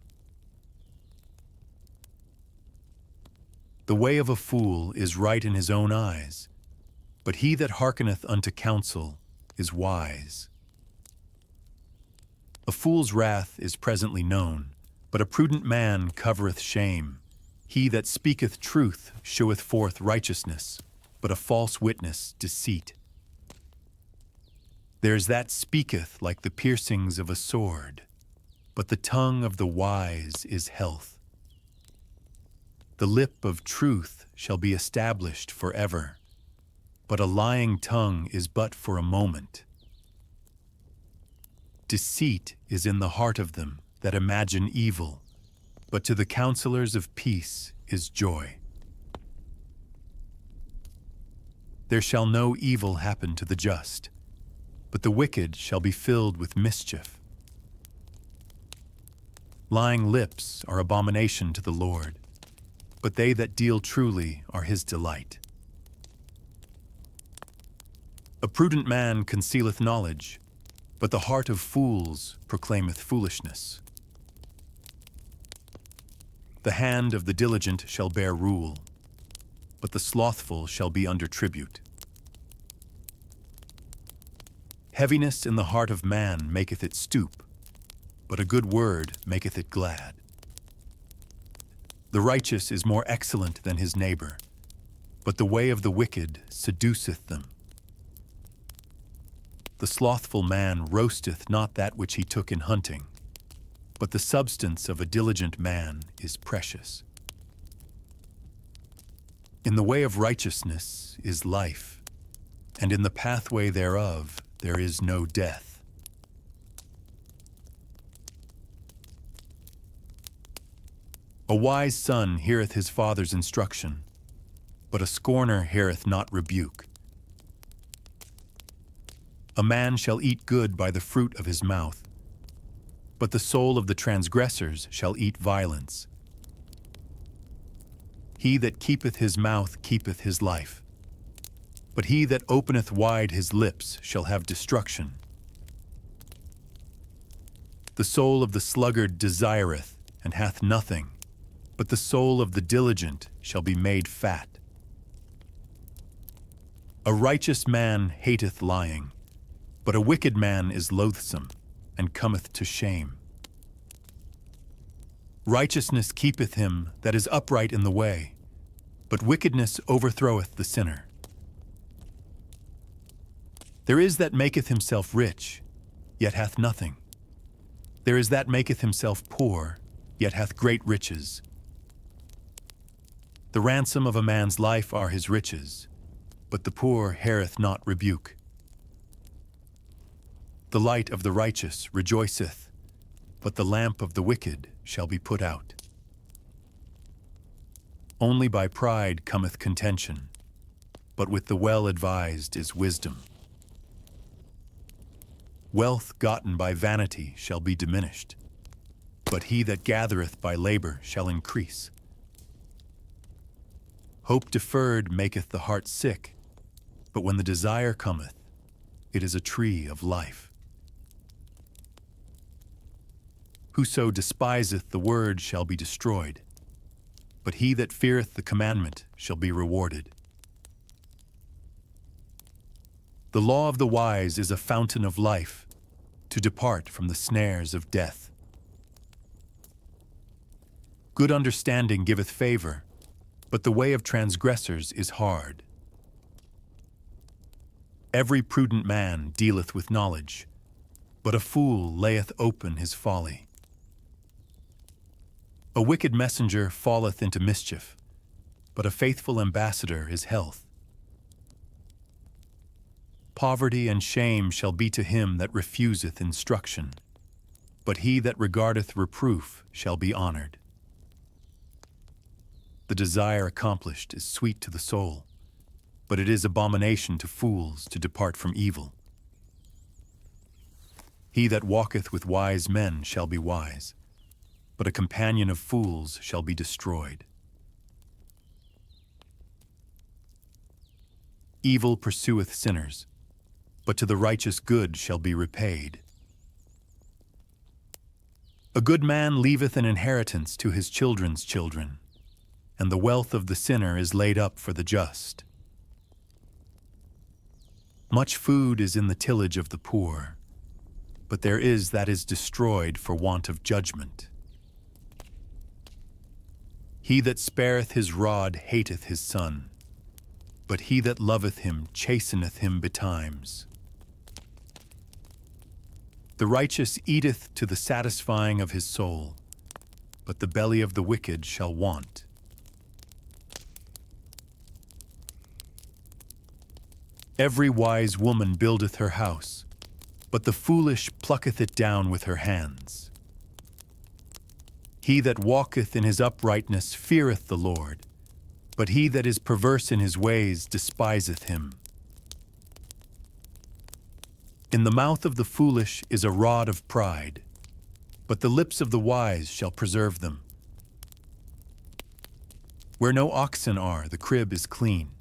The way of a fool is right in his own eyes, but he that hearkeneth unto counsel is wise. A fool's wrath is presently known, but a prudent man covereth shame. He that speaketh truth sheweth forth righteousness, but a false witness deceit. There is that speaketh like the piercings of a sword, but the tongue of the wise is health. The lip of truth shall be established forever, but a lying tongue is but for a moment. Deceit is in the heart of them that imagine evil, but to the counselors of peace is joy. There shall no evil happen to the just, but the wicked shall be filled with mischief. Lying lips are abomination to the Lord, but they that deal truly are his delight. A prudent man concealeth knowledge, but the heart of fools proclaimeth foolishness. The hand of the diligent shall bear rule, but the slothful shall be under tribute. Heaviness in the heart of man maketh it stoop, but a good word maketh it glad. The righteous is more excellent than his neighbor, but the way of the wicked seduceth them. The slothful man roasteth not that which he took in hunting, but the substance of a diligent man is precious. In the way of righteousness is life, and in the pathway thereof there is no death. A wise son heareth his father's instruction, but a scorner heareth not rebuke. A man shall eat good by the fruit of his mouth, but the soul of the transgressors shall eat violence. He that keepeth his mouth keepeth his life, but he that openeth wide his lips shall have destruction. The soul of the sluggard desireth, and hath nothing, but the soul of the diligent shall be made fat. A righteous man hateth lying, but a wicked man is loathsome, and cometh to shame. Righteousness keepeth him that is upright in the way, but wickedness overthroweth the sinner. There is that maketh himself rich, yet hath nothing. There is that maketh himself poor, yet hath great riches. The ransom of a man's life are his riches, but the poor heareth not rebuke. The light of the righteous rejoiceth, but the lamp of the wicked shall be put out. Only by pride cometh contention, but with the well-advised is wisdom. Wealth gotten by vanity shall be diminished, but he that gathereth by labor shall increase. Hope deferred maketh the heart sick, but when the desire cometh, it is a tree of life. Whoso despiseth the word shall be destroyed, but he that feareth the commandment shall be rewarded. The law of the wise is a fountain of life, to depart from the snares of death. Good understanding giveth favor, but the way of transgressors is hard. Every prudent man dealeth with knowledge, but a fool layeth open his folly. A wicked messenger falleth into mischief, but a faithful ambassador is health. Poverty and shame shall be to him that refuseth instruction, but he that regardeth reproof shall be honored. The desire accomplished is sweet to the soul, but it is abomination to fools to depart from evil. He that walketh with wise men shall be wise, but a companion of fools shall be destroyed. Evil pursueth sinners, but to the righteous good shall be repaid. A good man leaveth an inheritance to his children's children, and the wealth of the sinner is laid up for the just. Much food is in the tillage of the poor, but there is that is destroyed for want of judgment. He that spareth his rod hateth his son, but he that loveth him chasteneth him betimes. The righteous eateth to the satisfying of his soul, but the belly of the wicked shall want. Every wise woman buildeth her house, but the foolish plucketh it down with her hands. He that walketh in his uprightness feareth the Lord, but he that is perverse in his ways despiseth him. In the mouth of the foolish is a rod of pride, but the lips of the wise shall preserve them. Where no oxen are, the crib is clean,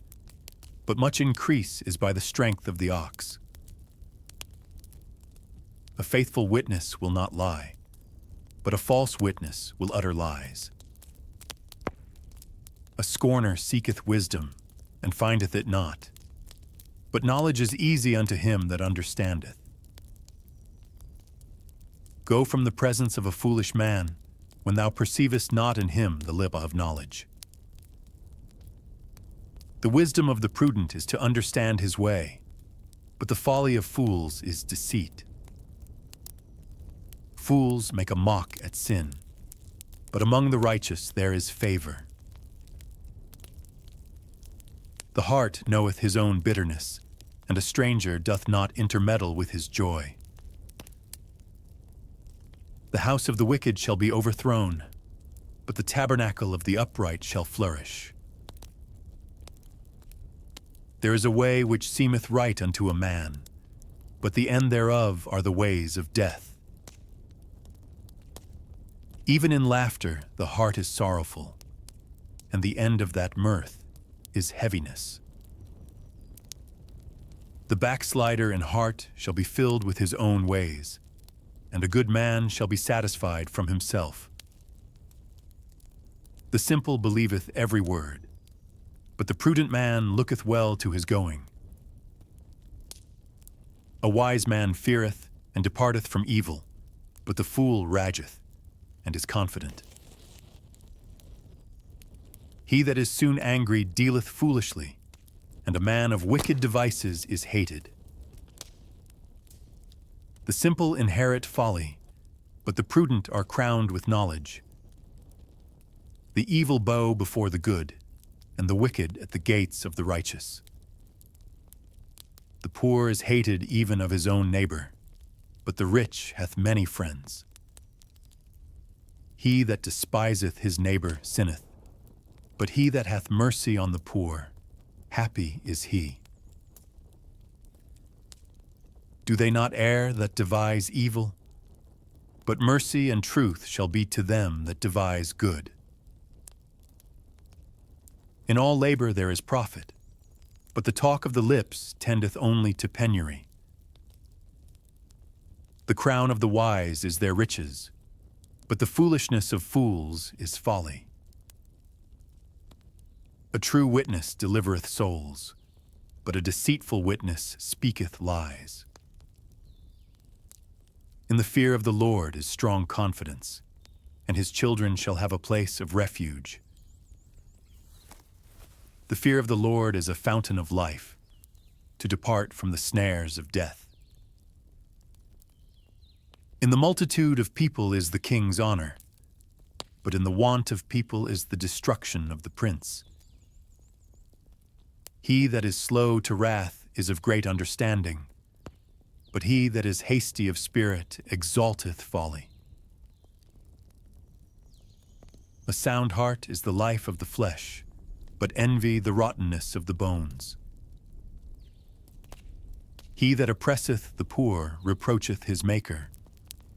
but much increase is by the strength of the ox. A faithful witness will not lie, but a false witness will utter lies. A scorner seeketh wisdom, and findeth it not, but knowledge is easy unto him that understandeth. Go from the presence of a foolish man, when thou perceivest not in him the lip of knowledge. The wisdom of the prudent is to understand his way, but the folly of fools is deceit. Fools make a mock at sin, but among the righteous there is favor. The heart knoweth his own bitterness, and a stranger doth not intermeddle with his joy. The house of the wicked shall be overthrown, but the tabernacle of the upright shall flourish. There is a way which seemeth right unto a man, but the end thereof are the ways of death. Even in laughter the heart is sorrowful, and the end of that mirth is heaviness. The backslider in heart shall be filled with his own ways, and a good man shall be satisfied from himself. The simple believeth every word, but the prudent man looketh well to his going. A wise man feareth and departeth from evil, but the fool rageth and is confident. He that is soon angry dealeth foolishly, and a man of wicked devices is hated. The simple inherit folly, but the prudent are crowned with knowledge. The evil bow before the good, and the wicked at the gates of the righteous. The poor is hated even of his own neighbor, but the rich hath many friends. He that despiseth his neighbor sinneth, but he that hath mercy on the poor, happy is he. Do they not err that devise evil? But mercy and truth shall be to them that devise good. In all labor there is profit, but the talk of the lips tendeth only to penury. The crown of the wise is their riches, but the foolishness of fools is folly. A true witness delivereth souls, but a deceitful witness speaketh lies. In the fear of the Lord is strong confidence, and his children shall have a place of refuge. The fear of the Lord is a fountain of life, to depart from the snares of death. In the multitude of people is the king's honor, but in the want of people is the destruction of the prince. He that is slow to wrath is of great understanding, but he that is hasty of spirit exalteth folly. A sound heart is the life of the flesh, but envy the rottenness of the bones. He that oppresseth the poor reproacheth his Maker,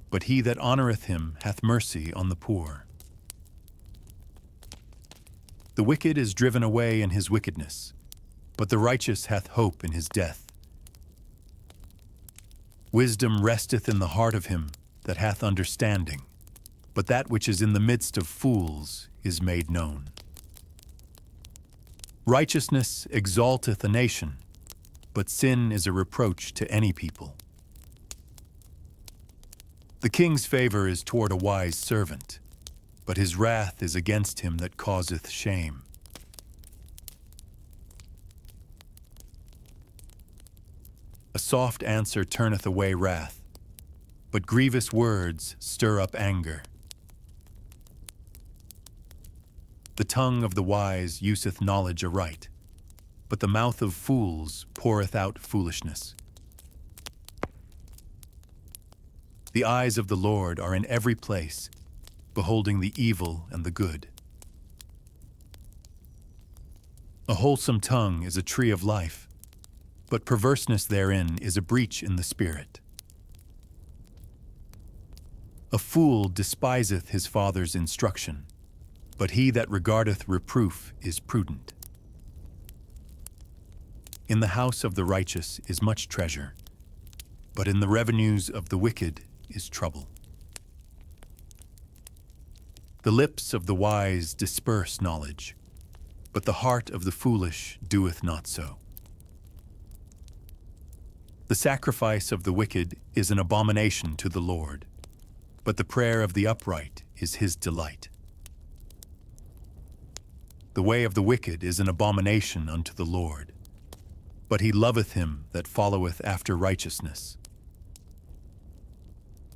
but he that honoreth him hath mercy on the poor. The wicked is driven away in his wickedness, but the righteous hath hope in his death. Wisdom resteth in the heart of him that hath understanding, but that which is in the midst of fools is made known. Righteousness exalteth a nation, but sin is a reproach to any people. The king's favor is toward a wise servant, but his wrath is against him that causeth shame. A soft answer turneth away wrath, but grievous words stir up anger. The tongue of the wise useth knowledge aright, but the mouth of fools poureth out foolishness. The eyes of the Lord are in every place, beholding the evil and the good. A wholesome tongue is a tree of life, but perverseness therein is a breach in the spirit. A fool despiseth his father's instruction, but he that regardeth reproof is prudent. In the house of the righteous is much treasure, but in the revenues of the wicked is trouble. The lips of the wise disperse knowledge, but the heart of the foolish doeth not so. The sacrifice of the wicked is an abomination to the Lord, but the prayer of the upright is his delight. The way of the wicked is an abomination unto the Lord, but he loveth him that followeth after righteousness.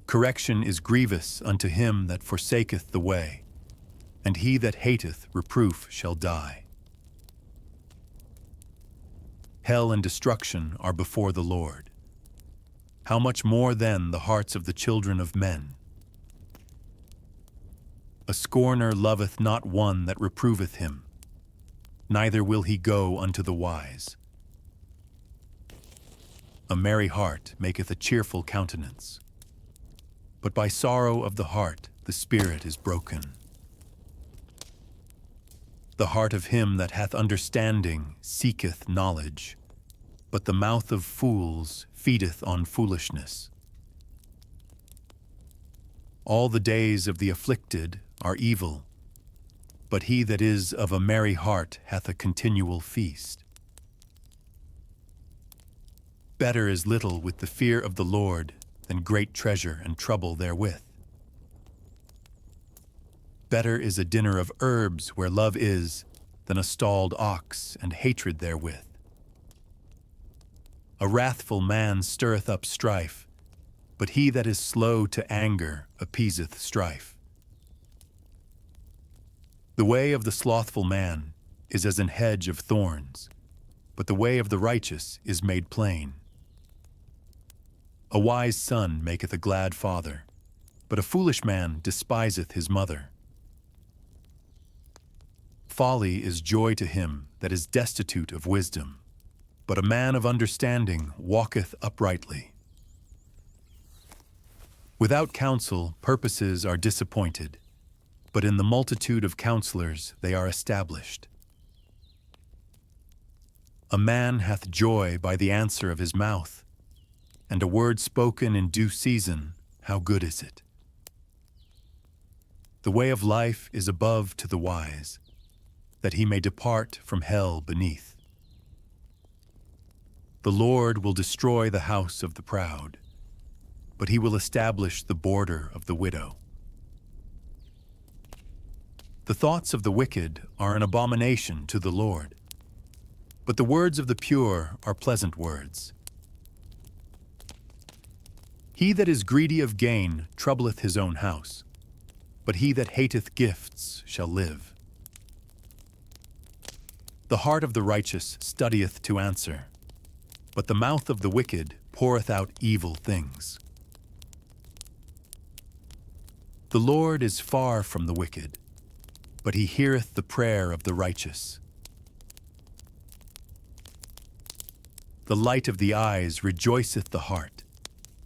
Correction is grievous unto him that forsaketh the way, and he that hateth reproof shall die. Hell and destruction are before the Lord. How much more then the hearts of the children of men? A scorner loveth not one that reproveth him, neither will he go unto the wise. A merry heart maketh a cheerful countenance, but by sorrow of the heart the spirit is broken. The heart of him that hath understanding seeketh knowledge, but the mouth of fools feedeth on foolishness. All the days of the afflicted are evil, but he that is of a merry heart hath a continual feast. Better is little with the fear of the Lord than great treasure and trouble therewith. Better is a dinner of herbs where love is than a stalled ox and hatred therewith. A wrathful man stirreth up strife, but he that is slow to anger appeaseth strife. The way of the slothful man is as an hedge of thorns, but the way of the righteous is made plain. A wise son maketh a glad father, but a foolish man despiseth his mother. Folly is joy to him that is destitute of wisdom, but a man of understanding walketh uprightly. Without counsel, purposes are disappointed, but in the multitude of counselors they are established. A man hath joy by the answer of his mouth, and a word spoken in due season, how good is it? The way of life is above to the wise, that he may depart from hell beneath. The Lord will destroy the house of the proud, but he will establish the border of the widow. The thoughts of the wicked are an abomination to the Lord, but the words of the pure are pleasant words. He that is greedy of gain troubleth his own house, but he that hateth gifts shall live. The heart of the righteous studieth to answer, but the mouth of the wicked poureth out evil things. The Lord is far from the wicked, but he heareth the prayer of the righteous. The light of the eyes rejoiceth the heart,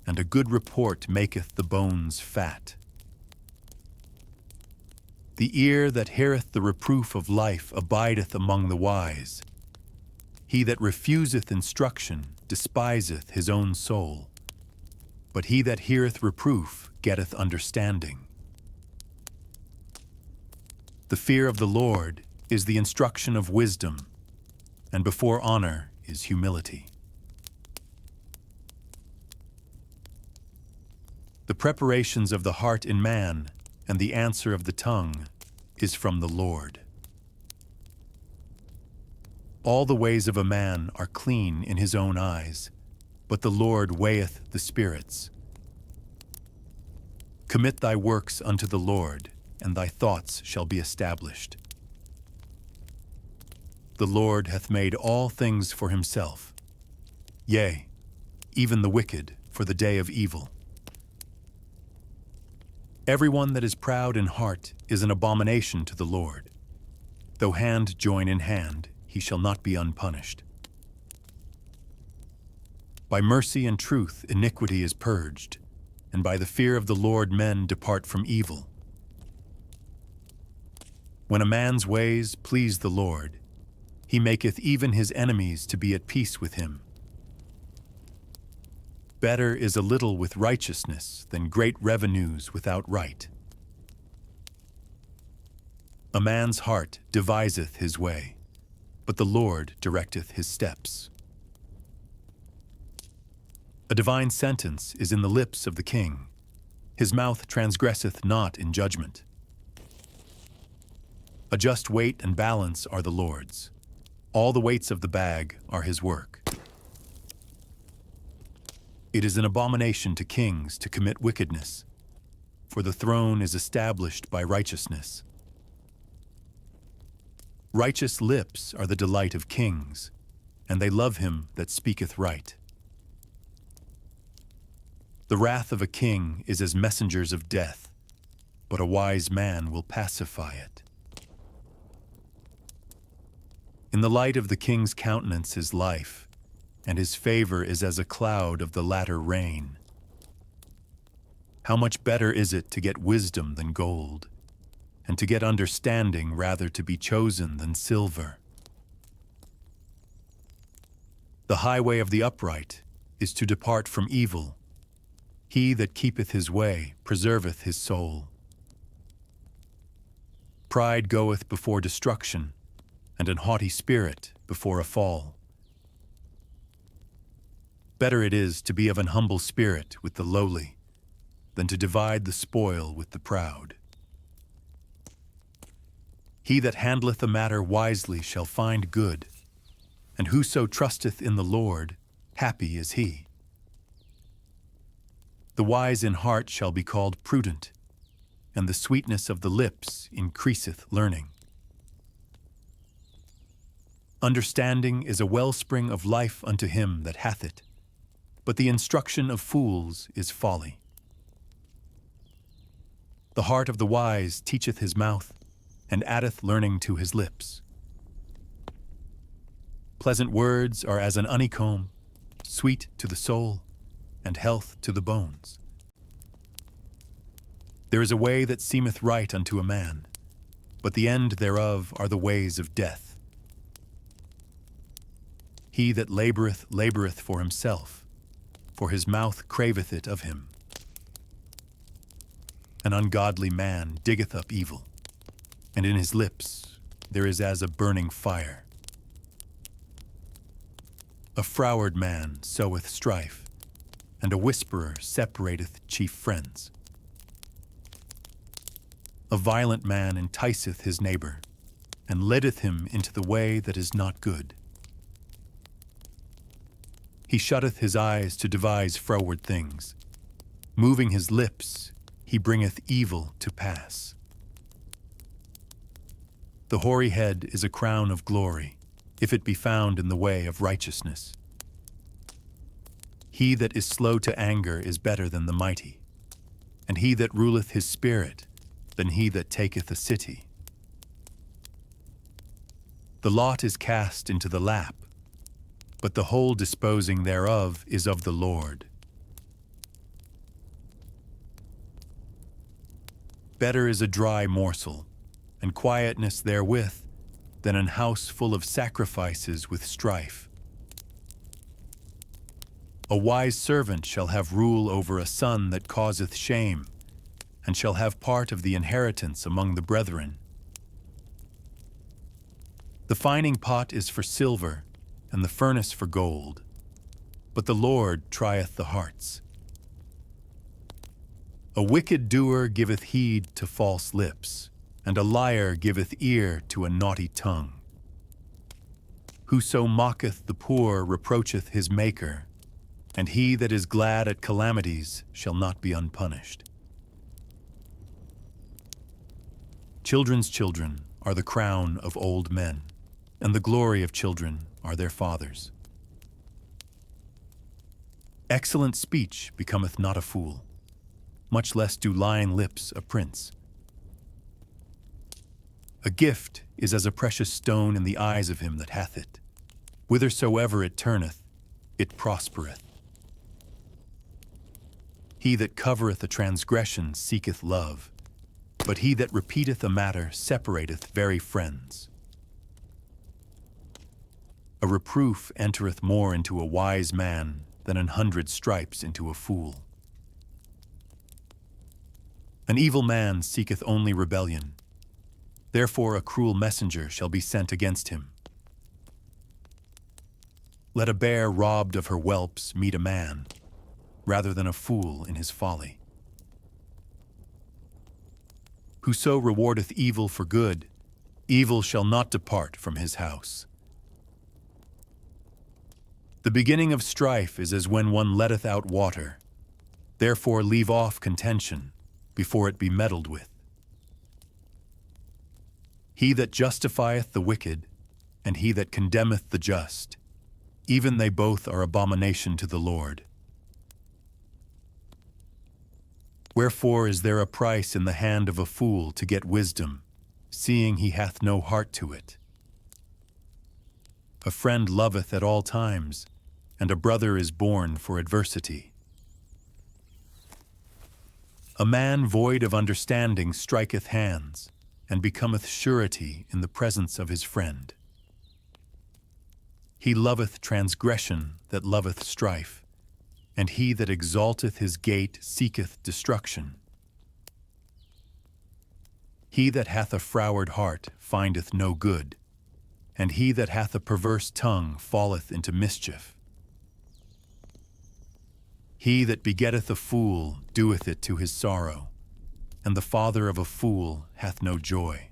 and a good report maketh the bones fat. The ear that heareth the reproof of life abideth among the wise. He that refuseth instruction despiseth his own soul, but he that heareth reproof getteth understanding. The fear of the Lord is the instruction of wisdom, and before honor is humility. The preparations of the heart in man and the answer of the tongue is from the Lord. All the ways of a man are clean in his own eyes, but the Lord weigheth the spirits. Commit thy works unto the Lord, and thy thoughts shall be established. The Lord hath made all things for himself, yea, even the wicked for the day of evil. Everyone that is proud in heart is an abomination to the Lord. Though hand join in hand, he shall not be unpunished. By mercy and truth iniquity is purged, and by the fear of the Lord men depart from evil. When a man's ways please the Lord, he maketh even his enemies to be at peace with him. Better is a little with righteousness than great revenues without right. A man's heart deviseth his way, but the Lord directeth his steps. A divine sentence is in the lips of the king. His mouth transgresseth not in judgment. A just weight and balance are the Lord's. All the weights of the bag are his work. It is an abomination to kings to commit wickedness, for the throne is established by righteousness. Righteous lips are the delight of kings, and they love him that speaketh right. The wrath of a king is as messengers of death, but a wise man will pacify it. In the light of the king's countenance is life, and his favor is as a cloud of the latter rain. How much better is it to get wisdom than gold, and to get understanding rather to be chosen than silver. The highway of the upright is to depart from evil. He that keepeth his way preserveth his soul. Pride goeth before destruction, and an haughty spirit before a fall. Better it is to be of an humble spirit with the lowly, than to divide the spoil with the proud. He that handleth a matter wisely shall find good, and whoso trusteth in the Lord, happy is he. The wise in heart shall be called prudent, and the sweetness of the lips increaseth learning. Understanding is a wellspring of life unto him that hath it, but the instruction of fools is folly. The heart of the wise teacheth his mouth, and addeth learning to his lips. Pleasant words are as an honeycomb, sweet to the soul, and health to the bones. There is a way that seemeth right unto a man, but the end thereof are the ways of death. He that laboureth, laboureth for himself, for his mouth craveth it of him. An ungodly man diggeth up evil, and in his lips there is as a burning fire. A froward man soweth strife, and a whisperer separateth chief friends. A violent man enticeth his neighbor, and leadeth him into the way that is not good. He shutteth his eyes to devise froward things. Moving his lips, he bringeth evil to pass. The hoary head is a crown of glory, if it be found in the way of righteousness. He that is slow to anger is better than the mighty, and he that ruleth his spirit than he that taketh a city. The lot is cast into the lap, but the whole disposing thereof is of the Lord. Better is a dry morsel, and quietness therewith, than an house full of sacrifices with strife. A wise servant shall have rule over a son that causeth shame, and shall have part of the inheritance among the brethren. The fining pot is for silver, and the furnace for gold, but the Lord trieth the hearts. A wicked doer giveth heed to false lips, and a liar giveth ear to a naughty tongue. Whoso mocketh the poor reproacheth his Maker, and he that is glad at calamities shall not be unpunished. Children's children are the crown of old men, and the glory of children are their fathers. Excellent speech becometh not a fool, much less do lying lips a prince. A gift is as a precious stone in the eyes of him that hath it. Whithersoever it turneth, it prospereth. He that covereth a transgression seeketh love, but he that repeateth a matter separateth very friends. A reproof entereth more into a wise man than 100 stripes into a fool. An evil man seeketh only rebellion, therefore a cruel messenger shall be sent against him. Let a bear robbed of her whelps meet a man, rather than a fool in his folly. Whoso rewardeth evil for good, evil shall not depart from his house. The beginning of strife is as when one letteth out water. Therefore leave off contention, before it be meddled with. He that justifieth the wicked, and he that condemneth the just, even they both are abomination to the Lord. Wherefore is there a price in the hand of a fool to get wisdom, seeing he hath no heart to it? A friend loveth at all times, and a brother is born for adversity. A man void of understanding striketh hands, and becometh surety in the presence of his friend. He loveth transgression that loveth strife, and he that exalteth his gate seeketh destruction. He that hath a froward heart findeth no good, and he that hath a perverse tongue falleth into mischief. He that begetteth a fool doeth it to his sorrow, and the father of a fool hath no joy.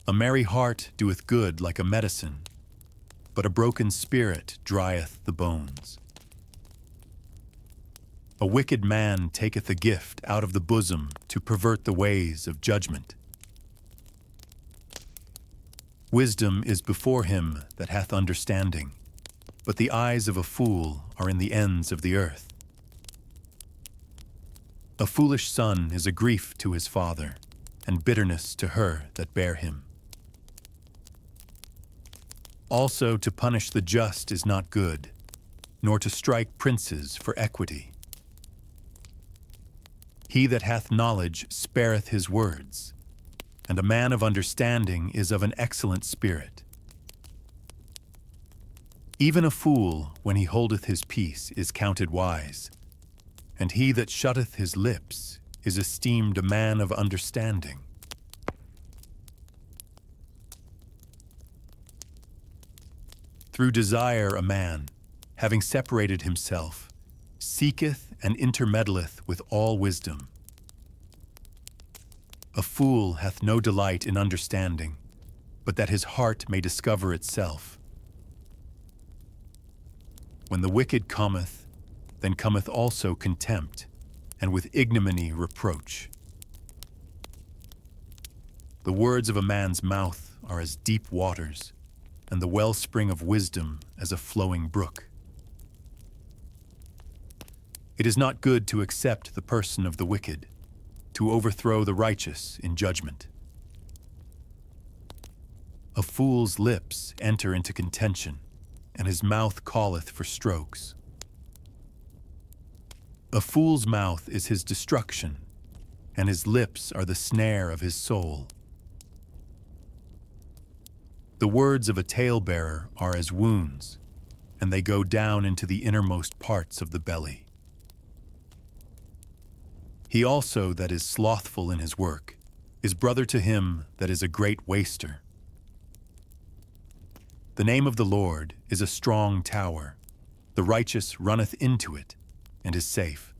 A merry heart doeth good like a medicine, but a broken spirit drieth the bones. A wicked man taketh a gift out of the bosom to pervert the ways of judgment. Wisdom is before him that hath understanding, but the eyes of a fool are in the ends of the earth. A foolish son is a grief to his father, and bitterness to her that bare him. Also to punish the just is not good, nor to strike princes for equity. He that hath knowledge spareth his words, and a man of understanding is of an excellent spirit. Even a fool, when he holdeth his peace, is counted wise, and he that shutteth his lips is esteemed a man of understanding. Through desire a man, having separated himself, seeketh and intermeddleth with all wisdom. A fool hath no delight in understanding, but that his heart may discover itself. When the wicked cometh, then cometh also contempt, and with ignominy reproach. The words of a man's mouth are as deep waters, and the wellspring of wisdom as a flowing brook. It is not good to accept the person of the wicked, to overthrow the righteous in judgment. A fool's lips enter into contention, and his mouth calleth for strokes. A fool's mouth is his destruction, and his lips are the snare of his soul. The words of a talebearer are as wounds, and they go down into the innermost parts of the belly. He also that is slothful in his work is brother to him that is a great waster. The name of the Lord is a strong tower. The righteous runneth into it and is safe.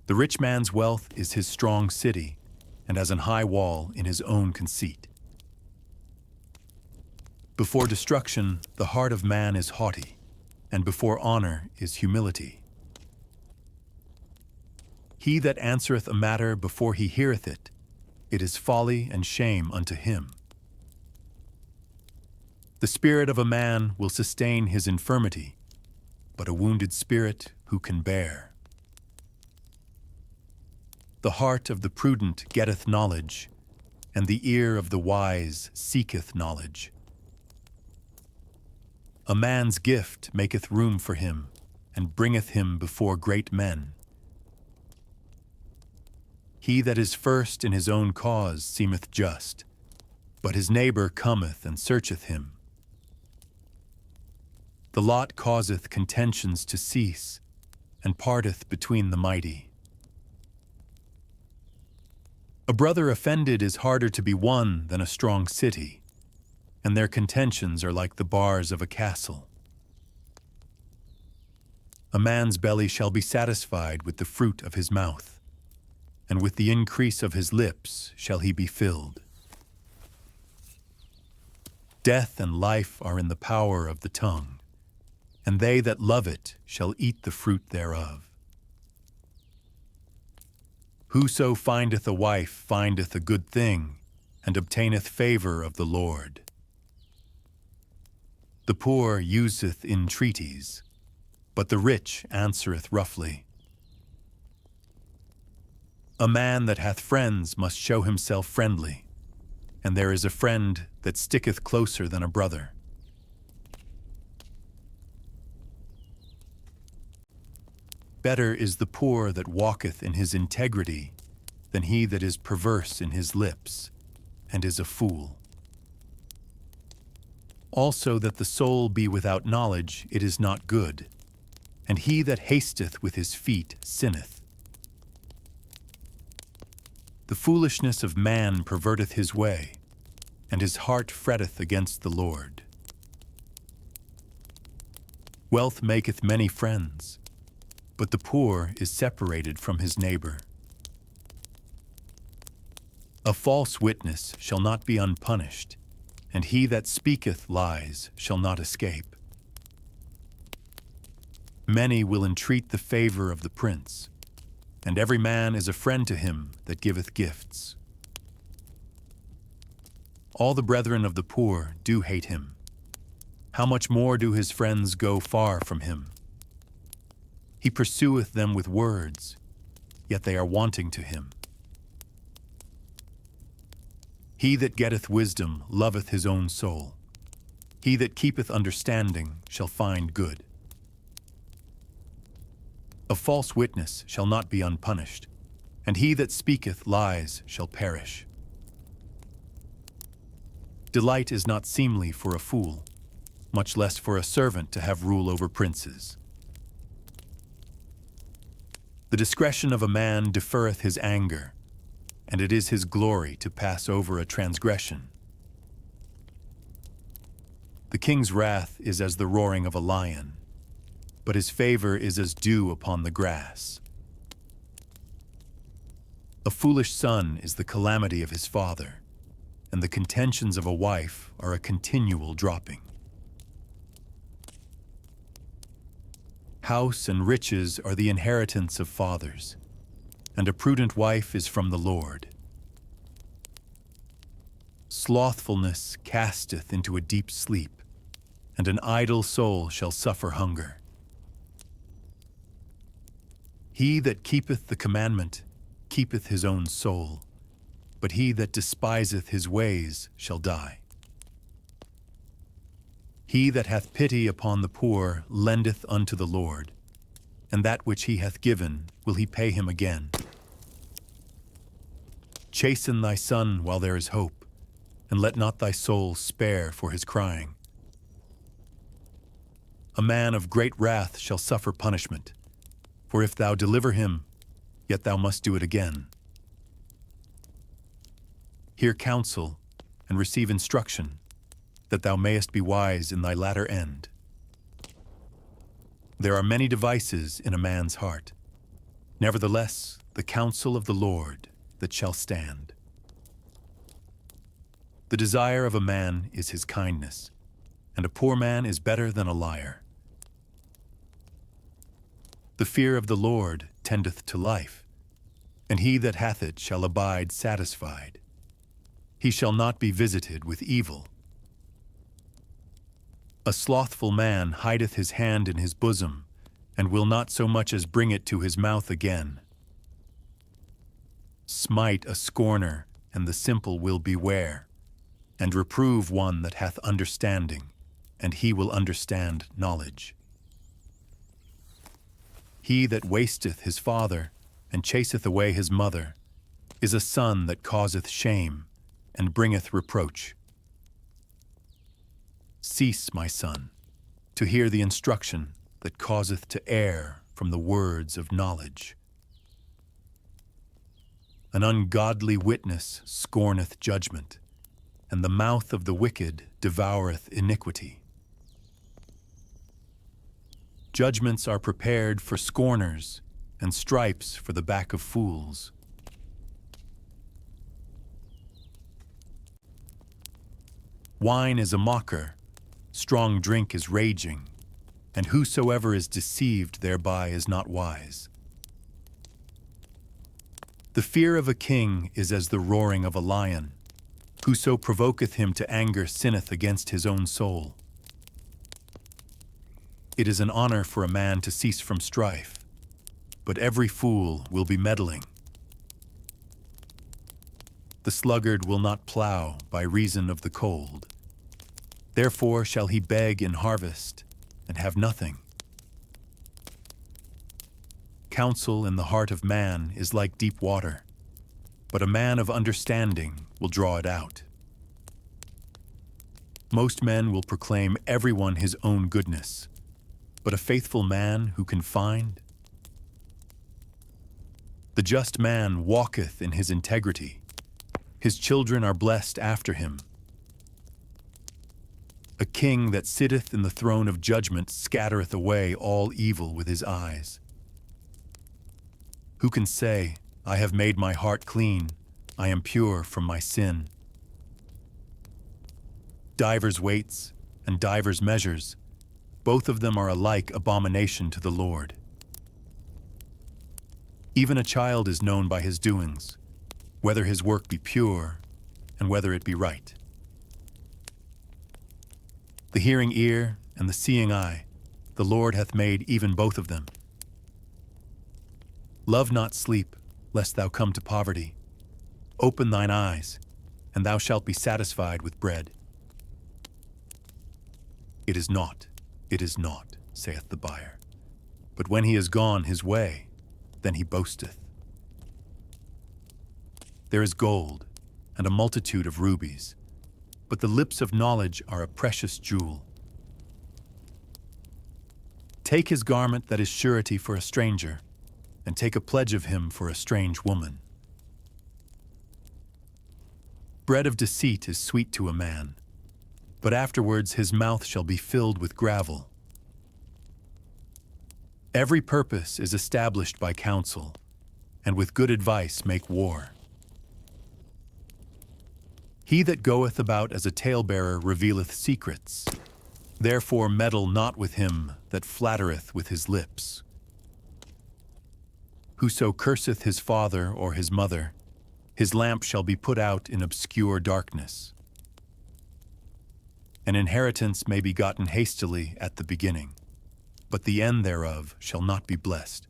The rich man's wealth is his strong city, and as an high wall in his own conceit. Before destruction, the heart of man is haughty, and before honor is humility. He that answereth a matter before he heareth it, it is folly and shame unto him. The spirit of a man will sustain his infirmity, but a wounded spirit who can bear? The heart of the prudent getteth knowledge, and the ear of the wise seeketh knowledge. A man's gift maketh room for him, and bringeth him before great men. He that is first in his own cause seemeth just, but his neighbor cometh and searcheth him. The lot causeth contentions to cease, and parteth between the mighty. A brother offended is harder to be won than a strong city, and their contentions are like the bars of a castle. A man's belly shall be satisfied with the fruit of his mouth, and with the increase of his lips shall he be filled. Death and life are in the power of the tongue, and they that love it shall eat the fruit thereof. Whoso findeth a wife findeth a good thing, and obtaineth favor of the Lord. The poor useth entreaties, but the rich answereth roughly. A man that hath friends must show himself friendly, and there is a friend that sticketh closer than a brother. Better is the poor that walketh in his integrity than he that is perverse in his lips, and is a fool. Also that the soul be without knowledge, it is not good. And he that hasteth with his feet sinneth. The foolishness of man perverteth his way, and his heart fretteth against the Lord. Wealth maketh many friends, but the poor is separated from his neighbor. A false witness shall not be unpunished, and he that speaketh lies shall not escape. Many will entreat the favor of the prince, and every man is a friend to him that giveth gifts. All the brethren of the poor do hate him. How much more do his friends go far from him? He pursueth them with words, yet they are wanting to him. He that getteth wisdom loveth his own soul. He that keepeth understanding shall find good. A false witness shall not be unpunished, and he that speaketh lies shall perish. Delight is not seemly for a fool, much less for a servant to have rule over princes. The discretion of a man deferreth his anger, and it is his glory to pass over a transgression. The king's wrath is as the roaring of a lion, but his favor is as dew upon the grass. A foolish son is the calamity of his father, and the contentions of a wife are a continual dropping. House and riches are the inheritance of fathers, and a prudent wife is from the Lord. Slothfulness casteth into a deep sleep, and an idle soul shall suffer hunger. He that keepeth the commandment keepeth his own soul, but he that despiseth his ways shall die. He that hath pity upon the poor lendeth unto the Lord, and that which he hath given will he pay him again. Chasten thy son while there is hope, and let not thy soul spare for his crying. A man of great wrath shall suffer punishment, for if thou deliver him, yet thou must do it again. Hear counsel, and receive instruction, that thou mayest be wise in thy latter end. There are many devices in a man's heart. Nevertheless, the counsel of the Lord that shall stand. The desire of a man is his kindness, and a poor man is better than a liar. The fear of the Lord tendeth to life, and he that hath it shall abide satisfied. He shall not be visited with evil. A slothful man hideth his hand in his bosom, and will not so much as bring it to his mouth again. Smite a scorner, and the simple will beware, and reprove one that hath understanding, and he will understand knowledge. He that wasteth his father, and chaseth away his mother, is a son that causeth shame, and bringeth reproach. Cease, my son, to hear the instruction that causeth to err from the words of knowledge. An ungodly witness scorneth judgment, and the mouth of the wicked devoureth iniquity. Judgments are prepared for scorners, and stripes for the back of fools. Wine is a mocker, strong drink is raging, and whosoever is deceived thereby is not wise. The fear of a king is as the roaring of a lion. Whoso provoketh him to anger sinneth against his own soul. It is an honor for a man to cease from strife, but every fool will be meddling. The sluggard will not plow by reason of the cold. Therefore shall he beg in harvest, and have nothing. Counsel in the heart of man is like deep water, but a man of understanding will draw it out. Most men will proclaim everyone his own goodness, but a faithful man who can find? The just man walketh in his integrity. His children are blessed after him. A king that sitteth in the throne of judgment scattereth away all evil with his eyes. Who can say, I have made my heart clean, I am pure from my sin? Divers weights and divers measures, both of them are alike abomination to the Lord. Even a child is known by his doings, whether his work be pure and whether it be right. The hearing ear and the seeing eye, the Lord hath made even both of them. Love not sleep, lest thou come to poverty. Open thine eyes, and thou shalt be satisfied with bread. It is naught, saith the buyer. But when he is gone his way, then he boasteth. There is gold and a multitude of rubies, but the lips of knowledge are a precious jewel. Take his garment that is surety for a stranger, and take a pledge of him for a strange woman. Bread of deceit is sweet to a man, but afterwards his mouth shall be filled with gravel. Every purpose is established by counsel, and with good advice make war. He that goeth about as a talebearer revealeth secrets. Therefore meddle not with him that flattereth with his lips. Whoso curseth his father or his mother, his lamp shall be put out in obscure darkness. An inheritance may be gotten hastily at the beginning, but the end thereof shall not be blessed.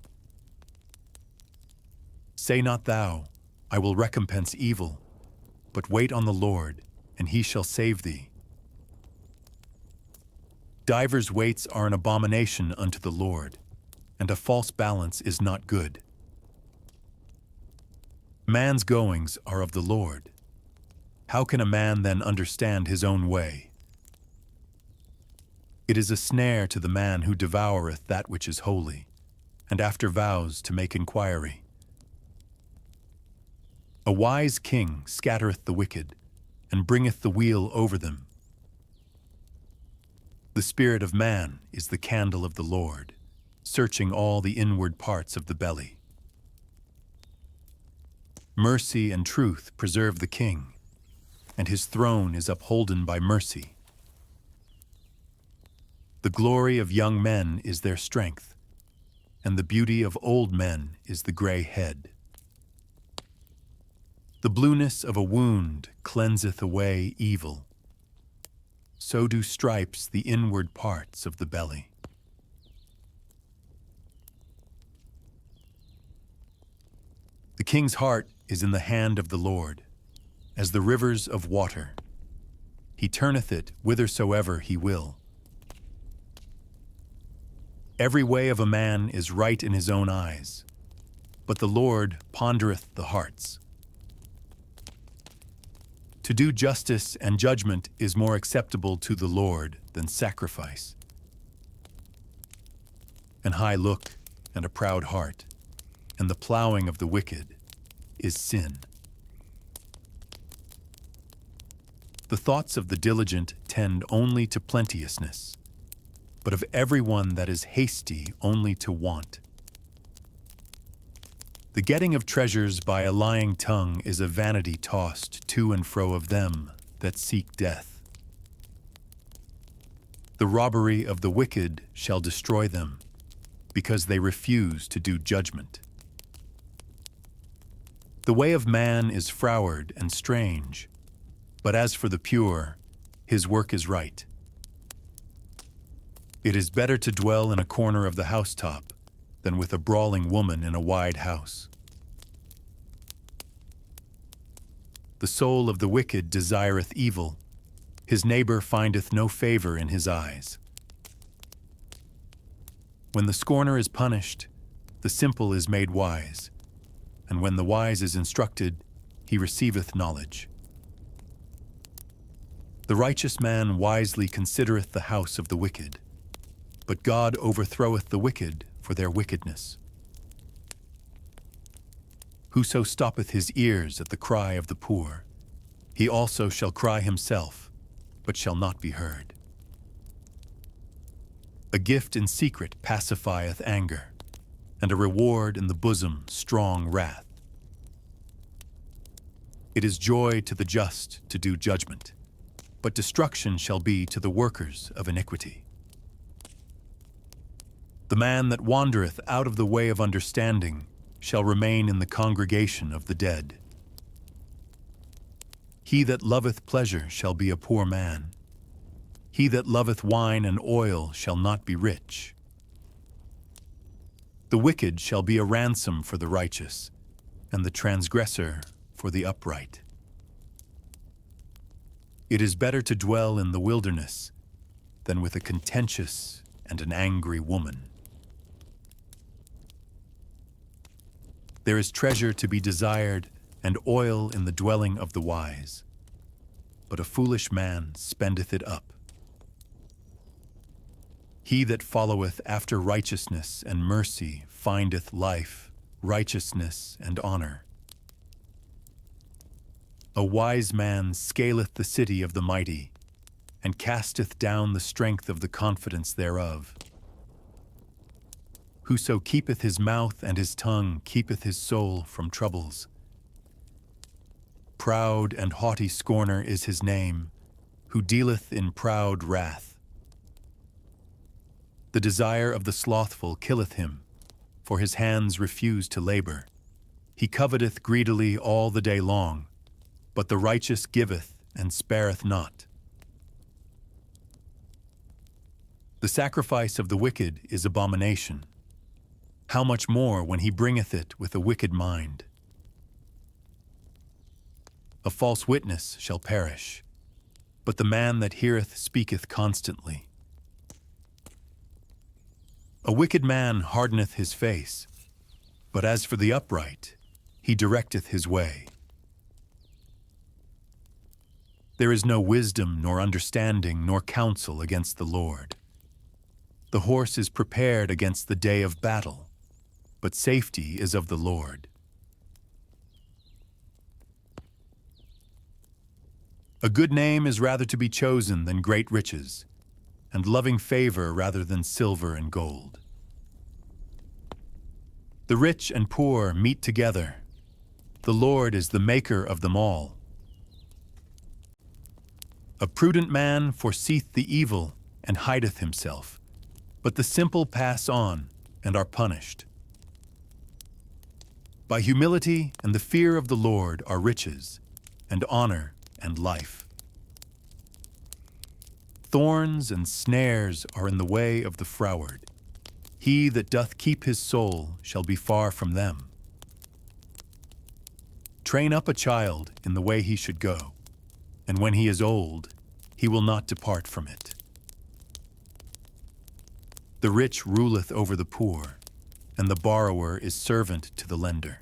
Say not thou, I will recompense evil, but wait on the Lord, and he shall save thee. Divers weights are an abomination unto the Lord, and a false balance is not good. Man's goings are of the Lord. How can a man then understand his own way? It is a snare to the man who devoureth that which is holy, and after vows to make inquiry. A wise king scattereth the wicked, and bringeth the wheel over them. The spirit of man is the candle of the Lord, searching all the inward parts of the belly. Mercy and truth preserve the king, and his throne is upholden by mercy. The glory of young men is their strength, and the beauty of old men is the gray head. The blueness of a wound cleanseth away evil. So do stripes the inward parts of the belly. The king's heart is in the hand of the Lord, as the rivers of water. He turneth it whithersoever he will. Every way of a man is right in his own eyes, but the Lord pondereth the hearts. To do justice and judgment is more acceptable to the Lord than sacrifice. An high look and a proud heart, and the plowing of the wicked is sin. The thoughts of the diligent tend only to plenteousness, but of everyone that is hasty only to want. The getting of treasures by a lying tongue is a vanity tossed to and fro of them that seek death. The robbery of the wicked shall destroy them, because they refuse to do judgment. The way of man is froward and strange, but as for the pure, his work is right. It is better to dwell in a corner of the housetop than with a brawling woman in a wide house. The soul of the wicked desireth evil. His neighbor findeth no favor in his eyes. When the scorner is punished, the simple is made wise, and when the wise is instructed, he receiveth knowledge. The righteous man wisely considereth the house of the wicked, but God overthroweth the wicked for their wickedness. Whoso stoppeth his ears at the cry of the poor, he also shall cry himself, but shall not be heard. A gift in secret pacifieth anger, and a reward in the bosom strong wrath. It is joy to the just to do judgment, but destruction shall be to the workers of iniquity. The man that wandereth out of the way of understanding shall remain in the congregation of the dead. He that loveth pleasure shall be a poor man. He that loveth wine and oil shall not be rich. The wicked shall be a ransom for the righteous, and the transgressor for the upright. It is better to dwell in the wilderness than with a contentious and an angry woman. There is treasure to be desired and oil in the dwelling of the wise, but a foolish man spendeth it up. He that followeth after righteousness and mercy findeth life, righteousness, and honor. A wise man scaleth the city of the mighty, and casteth down the strength of the confidence thereof. Whoso keepeth his mouth and his tongue keepeth his soul from troubles. Proud and haughty scorner is his name, who dealeth in proud wrath. The desire of the slothful killeth him, for his hands refuse to labor. He coveteth greedily all the day long, but the righteous giveth and spareth not. The sacrifice of the wicked is abomination. How much more when he bringeth it with a wicked mind? A false witness shall perish, but the man that heareth speaketh constantly. A wicked man hardeneth his face, but as for the upright, he directeth his way. There is no wisdom, nor understanding, nor counsel against the Lord. The horse is prepared against the day of battle, but safety is of the Lord. A good name is rather to be chosen than great riches, and loving favor rather than silver and gold. The rich and poor meet together. The Lord is the maker of them all. A prudent man foreseeth the evil and hideth himself, but the simple pass on and are punished. By humility and the fear of the Lord are riches, and honor and life. Thorns and snares are in the way of the froward. He that doth keep his soul shall be far from them. Train up a child in the way he should go, and when he is old, he will not depart from it. The rich ruleth over the poor, and the borrower is servant to the lender.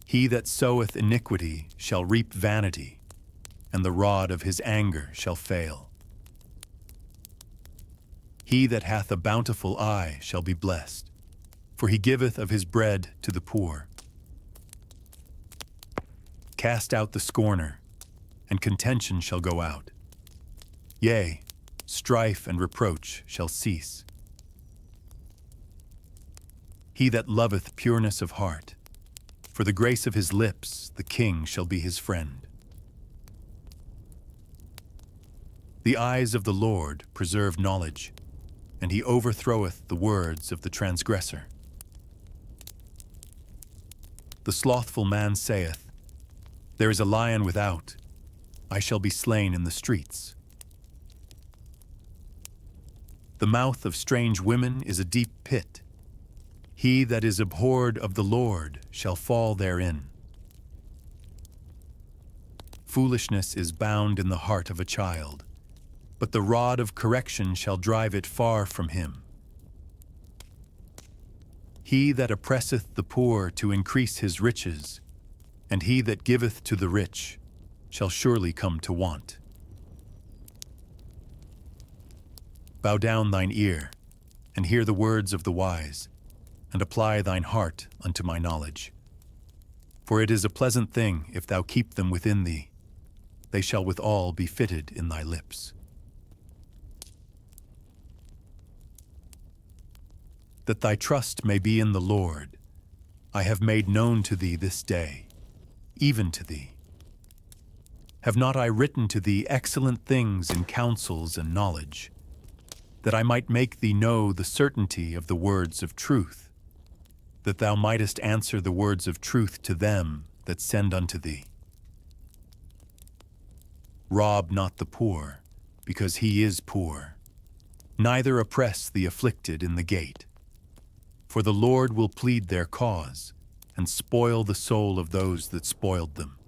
He that soweth iniquity shall reap vanity, and the rod of his anger shall fail. He that hath a bountiful eye shall be blessed, for he giveth of his bread to the poor. Cast out the scorner, and contention shall go out. Yea, strife and reproach shall cease. He that loveth pureness of heart, for the grace of his lips the king shall be his friend. The eyes of the Lord preserve knowledge, and he overthroweth the words of the transgressor. The slothful man saith, There is a lion without, I shall be slain in the streets. The mouth of strange women is a deep pit. He that is abhorred of the Lord shall fall therein. Foolishness is bound in the heart of a child, but the rod of correction shall drive it far from him. He that oppresseth the poor to increase his riches, and he that giveth to the rich, shall surely come to want. Bow down thine ear, and hear the words of the wise, and apply thine heart unto my knowledge. For it is a pleasant thing if thou keep them within thee, they shall withal be fitted in thy lips. That thy trust may be in the Lord, I have made known to thee this day, even to thee. Have not I written to thee excellent things in counsels and knowledge, that I might make thee know the certainty of the words of truth, that thou mightest answer the words of truth to them that send unto thee? Rob not the poor, because he is poor, neither oppress the afflicted in the gate. For the Lord will plead their cause, and spoil the soul of those that spoiled them.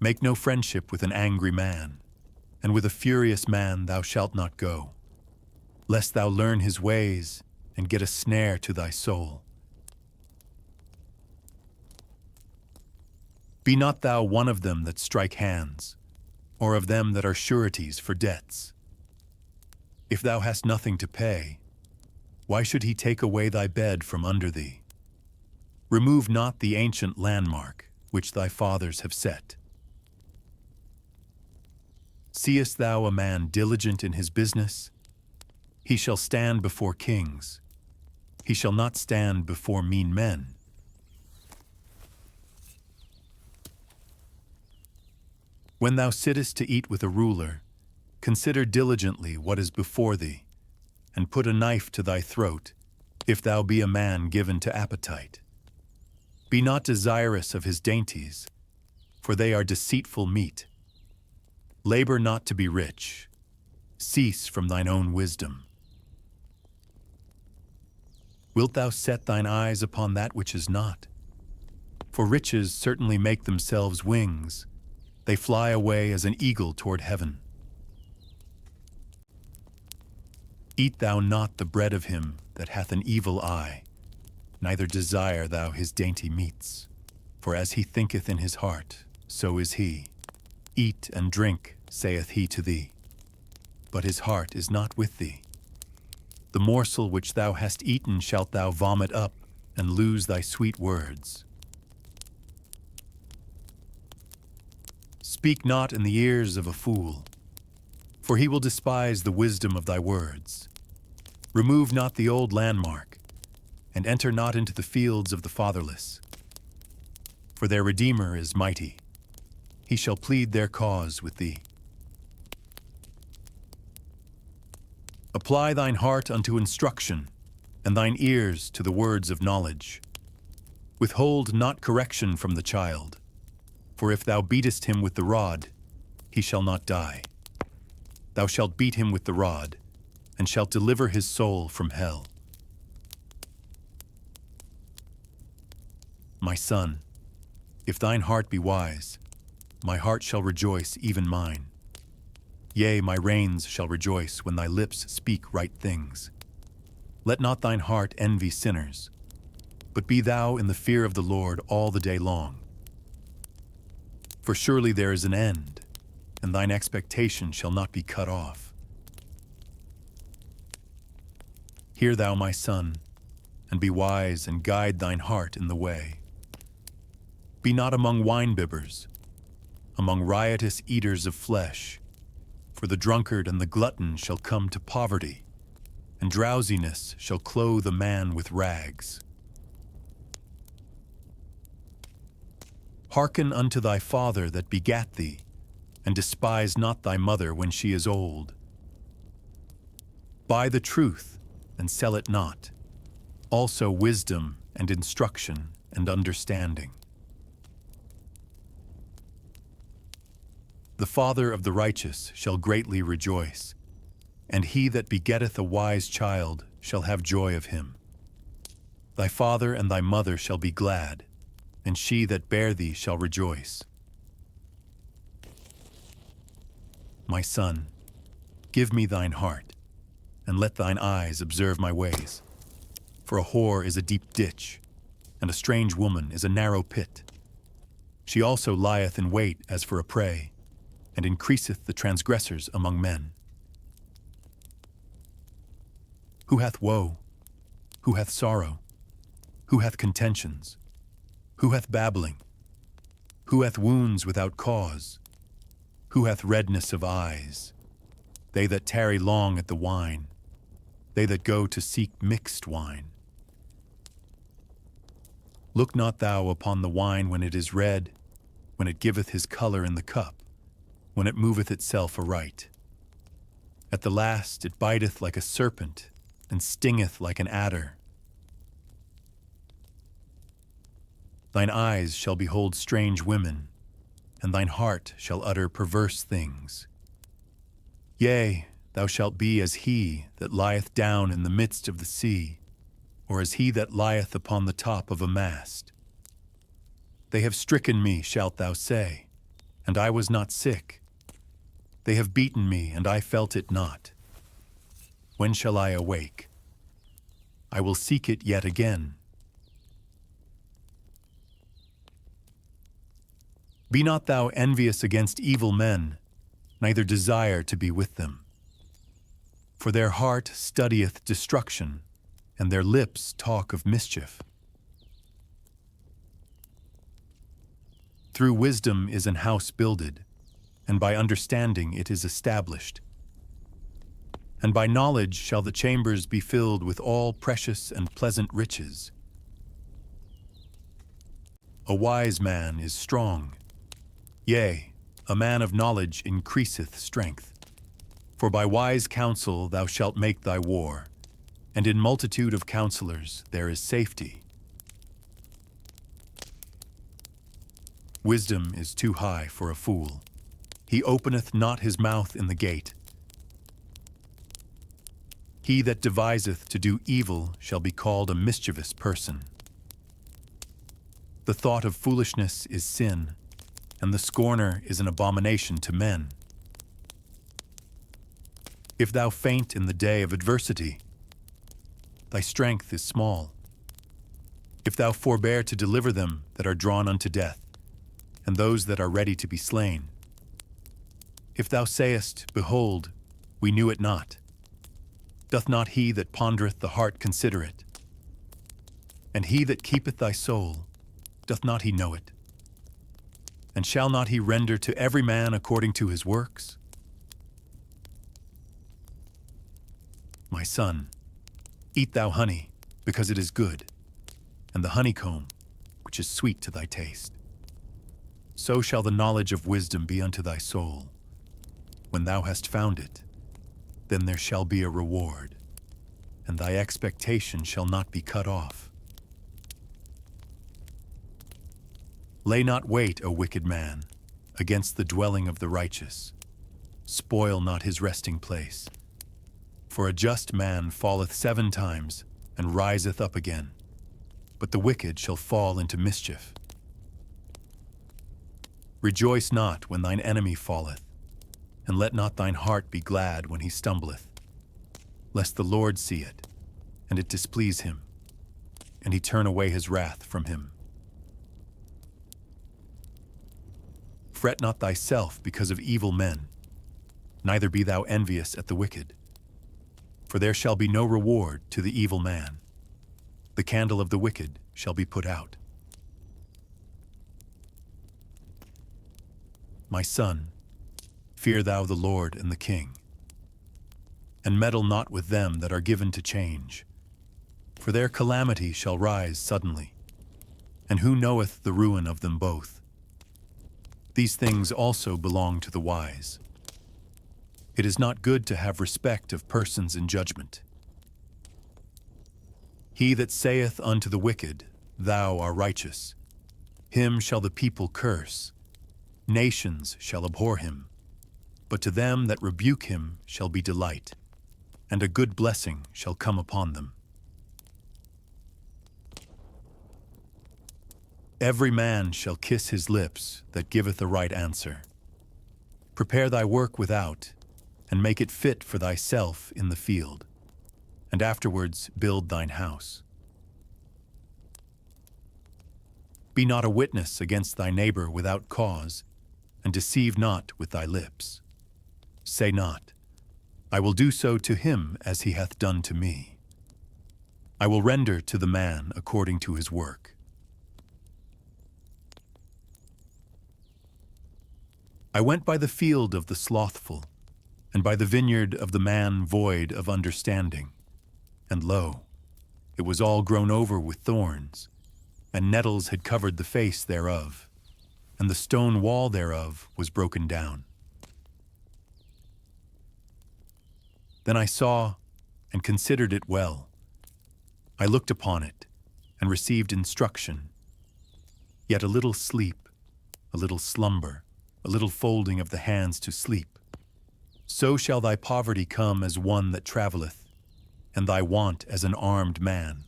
Make no friendship with an angry man, and with a furious man thou shalt not go, lest thou learn his ways, and get a snare to thy soul. Be not thou one of them that strike hands, or of them that are sureties for debts. If thou hast nothing to pay, why should he take away thy bed from under thee? Remove not the ancient landmark which thy fathers have set. Seest thou a man diligent in his business? He shall stand before kings. He shall not stand before mean men. When thou sittest to eat with a ruler, consider diligently what is before thee, and put a knife to thy throat, if thou be a man given to appetite. Be not desirous of his dainties, for they are deceitful meat. Labor not to be rich. Cease from thine own wisdom. Wilt thou set thine eyes upon that which is not? For riches certainly make themselves wings. They fly away as an eagle toward heaven. Eat thou not the bread of him that hath an evil eye, neither desire thou his dainty meats. For as he thinketh in his heart, so is he. Eat and drink, saith he to thee, but his heart is not with thee. The morsel which thou hast eaten shalt thou vomit up, and lose thy sweet words. Speak not in the ears of a fool, for he will despise the wisdom of thy words. Remove not the old landmark, and enter not into the fields of the fatherless. For their Redeemer is mighty. He shall plead their cause with thee. Apply thine heart unto instruction, and thine ears to the words of knowledge. Withhold not correction from the child, for if thou beatest him with the rod, he shall not die. Thou shalt beat him with the rod, and shalt deliver his soul from hell. My son, if thine heart be wise, my heart shall rejoice, even mine. Yea, my reins shall rejoice when thy lips speak right things. Let not thine heart envy sinners, but be thou in the fear of the Lord all the day long. For surely there is an end, and thine expectation shall not be cut off. Hear thou, my son, and be wise, and guide thine heart in the way. Be not among winebibbers, among riotous eaters of flesh, for the drunkard and the glutton shall come to poverty, and drowsiness shall clothe a man with rags. Hearken unto thy father that begat thee, and despise not thy mother when she is old. Buy the truth, and sell it not, also wisdom and instruction and understanding. The father of the righteous shall greatly rejoice, and he that begetteth a wise child shall have joy of him. Thy father and thy mother shall be glad, and she that bare thee shall rejoice. My son, give me thine heart, and let thine eyes observe my ways. For a whore is a deep ditch, and a strange woman is a narrow pit. She also lieth in wait as for a prey, and increaseth the transgressors among men. Who hath woe? Who hath sorrow? Who hath contentions? Who hath babbling? Who hath wounds without cause? Who hath redness of eyes? They that tarry long at the wine, they that go to seek mixed wine. Look not thou upon the wine when it is red, when it giveth his color in the cup, when it moveth itself aright. At the last it biteth like a serpent, and stingeth like an adder. Thine eyes shall behold strange women, and thine heart shall utter perverse things. Yea, thou shalt be as he that lieth down in the midst of the sea, or as he that lieth upon the top of a mast. They have stricken me, shalt thou say, and I was not sick. They have beaten me, and I felt it not. When shall I awake? I will seek it yet again. Be not thou envious against evil men, neither desire to be with them. For their heart studieth destruction, and their lips talk of mischief. Through wisdom is an house builded, and by understanding it is established. And by knowledge shall the chambers be filled with all precious and pleasant riches. A wise man is strong. Yea, a man of knowledge increaseth strength. For by wise counsel thou shalt make thy war, and in multitude of counselors there is safety. Wisdom is too high for a fool. He openeth not his mouth in the gate. He that deviseth to do evil shall be called a mischievous person. The thought of foolishness is sin, and the scorner is an abomination to men. If thou faint in the day of adversity, thy strength is small. If thou forbear to deliver them that are drawn unto death, and those that are ready to be slain. If thou sayest, Behold, we knew it not, doth not he that pondereth the heart consider it? And he that keepeth thy soul, doth not he know it? And shall not he render to every man according to his works? My son, eat thou honey, because it is good, and the honeycomb, which is sweet to thy taste. So shall the knowledge of wisdom be unto thy soul. When thou hast found it, then there shall be a reward, and thy expectation shall not be cut off. Lay not wait, O wicked man, against the dwelling of the righteous. Spoil not his resting place. For a just man falleth 7 times, and riseth up again, but the wicked shall fall into mischief. Rejoice not when thine enemy falleth, and let not thine heart be glad when he stumbleth, lest the Lord see it, and it displease him, and he turn away his wrath from him. Fret not thyself because of evil men, neither be thou envious at the wicked. For there shall be no reward to the evil man. The candle of the wicked shall be put out. My son, fear thou the Lord and the King, and meddle not with them that are given to change, for their calamity shall rise suddenly, and who knoweth the ruin of them both? These things also belong to the wise. It is not good to have respect of persons in judgment. He that saith unto the wicked, Thou art righteous, him shall the people curse. Nations shall abhor him, but to them that rebuke him shall be delight, and a good blessing shall come upon them. Every man shall kiss his lips that giveth a right answer. Prepare thy work without, and make it fit for thyself in the field, and afterwards build thine house. Be not a witness against thy neighbor without cause, and deceive not with thy lips. Say not, I will do so to him as he hath done to me. I will render to the man according to his work. I went by the field of the slothful, and by the vineyard of the man void of understanding. And lo, it was all grown over with thorns, and nettles had covered the face thereof, and the stone wall thereof was broken down. Then I saw and considered it well. I looked upon it and received instruction. Yet a little sleep, a little slumber, a little folding of the hands to sleep. So shall thy poverty come as one that travelleth, and thy want as an armed man.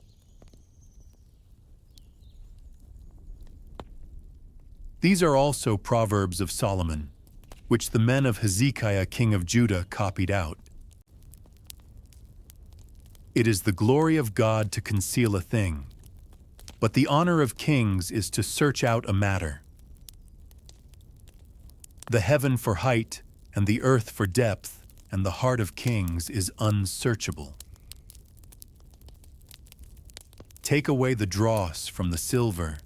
These are also proverbs of Solomon, which the men of Hezekiah king of Judah copied out. It is the glory of God to conceal a thing, but the honor of kings is to search out a matter. The heaven for height, and the earth for depth, and the heart of kings is unsearchable. Take away the dross from the silver,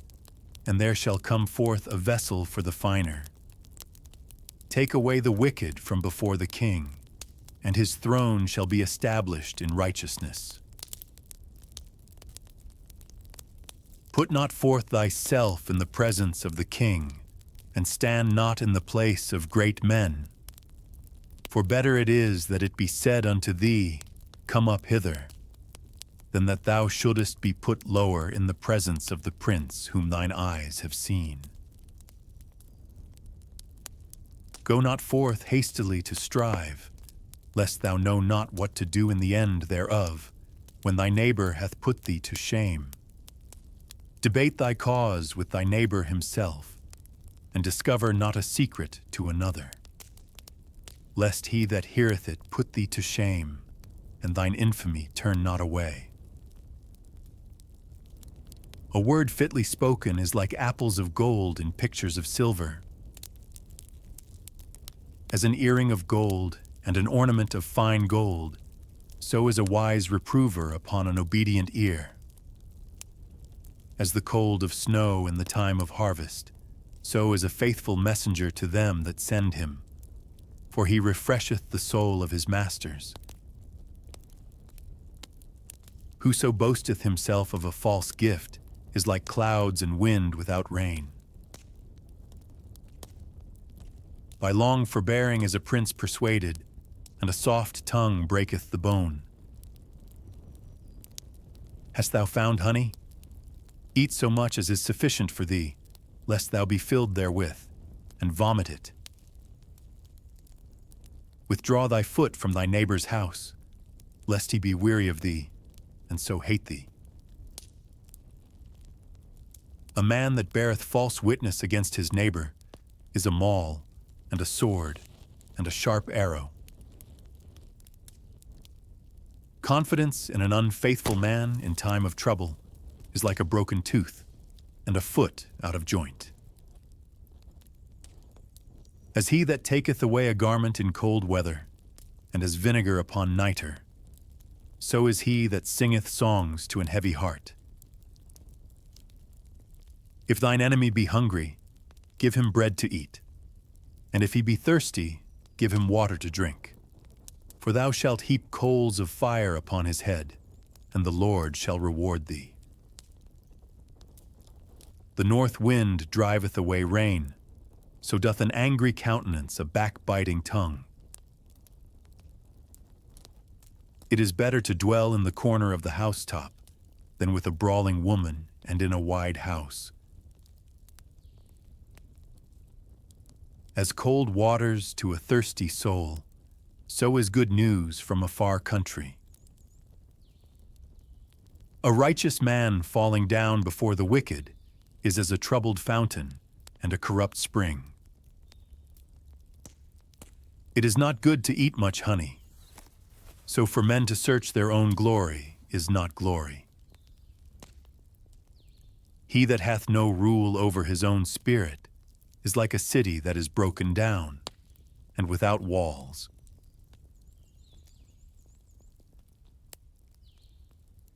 and there shall come forth a vessel for the finer. Take away the wicked from before the king, and his throne shall be established in righteousness. Put not forth thyself in the presence of the king, and stand not in the place of great men. For better it is that it be said unto thee, Come up hither, than that thou shouldest be put lower in the presence of the prince whom thine eyes have seen. Go not forth hastily to strive, lest thou know not what to do in the end thereof, when thy neighbor hath put thee to shame. Debate thy cause with thy neighbor himself, and discover not a secret to another, lest he that heareth it put thee to shame, and thine infamy turn not away. A word fitly spoken is like apples of gold in pictures of silver. As an earring of gold and an ornament of fine gold, so is a wise reprover upon an obedient ear. As the cold of snow in the time of harvest, so is a faithful messenger to them that send him, for he refresheth the soul of his masters. Whoso boasteth himself of a false gift is like clouds and wind without rain. By long forbearing is a prince persuaded, and a soft tongue breaketh the bone. Hast thou found honey? Eat so much as is sufficient for thee, lest thou be filled therewith, and vomit it. Withdraw thy foot from thy neighbor's house, lest he be weary of thee, and so hate thee. A man that beareth false witness against his neighbor is a maul, and a sword, and a sharp arrow. Confidence in an unfaithful man in time of trouble is like a broken tooth, and a foot out of joint. As he that taketh away a garment in cold weather, and as vinegar upon nitre, so is he that singeth songs to an heavy heart. If thine enemy be hungry, give him bread to eat, and if he be thirsty, give him water to drink. For thou shalt heap coals of fire upon his head, and the Lord shall reward thee. The north wind driveth away rain, so doth an angry countenance a backbiting tongue. It is better to dwell in the corner of the housetop than with a brawling woman and in a wide house. As cold waters to a thirsty soul, so is good news from a far country. A righteous man falling down before the wicked is as a troubled fountain and a corrupt spring. It is not good to eat much honey, so for men to search their own glory is not glory. He that hath no rule over his own spirit is like a city that is broken down and without walls.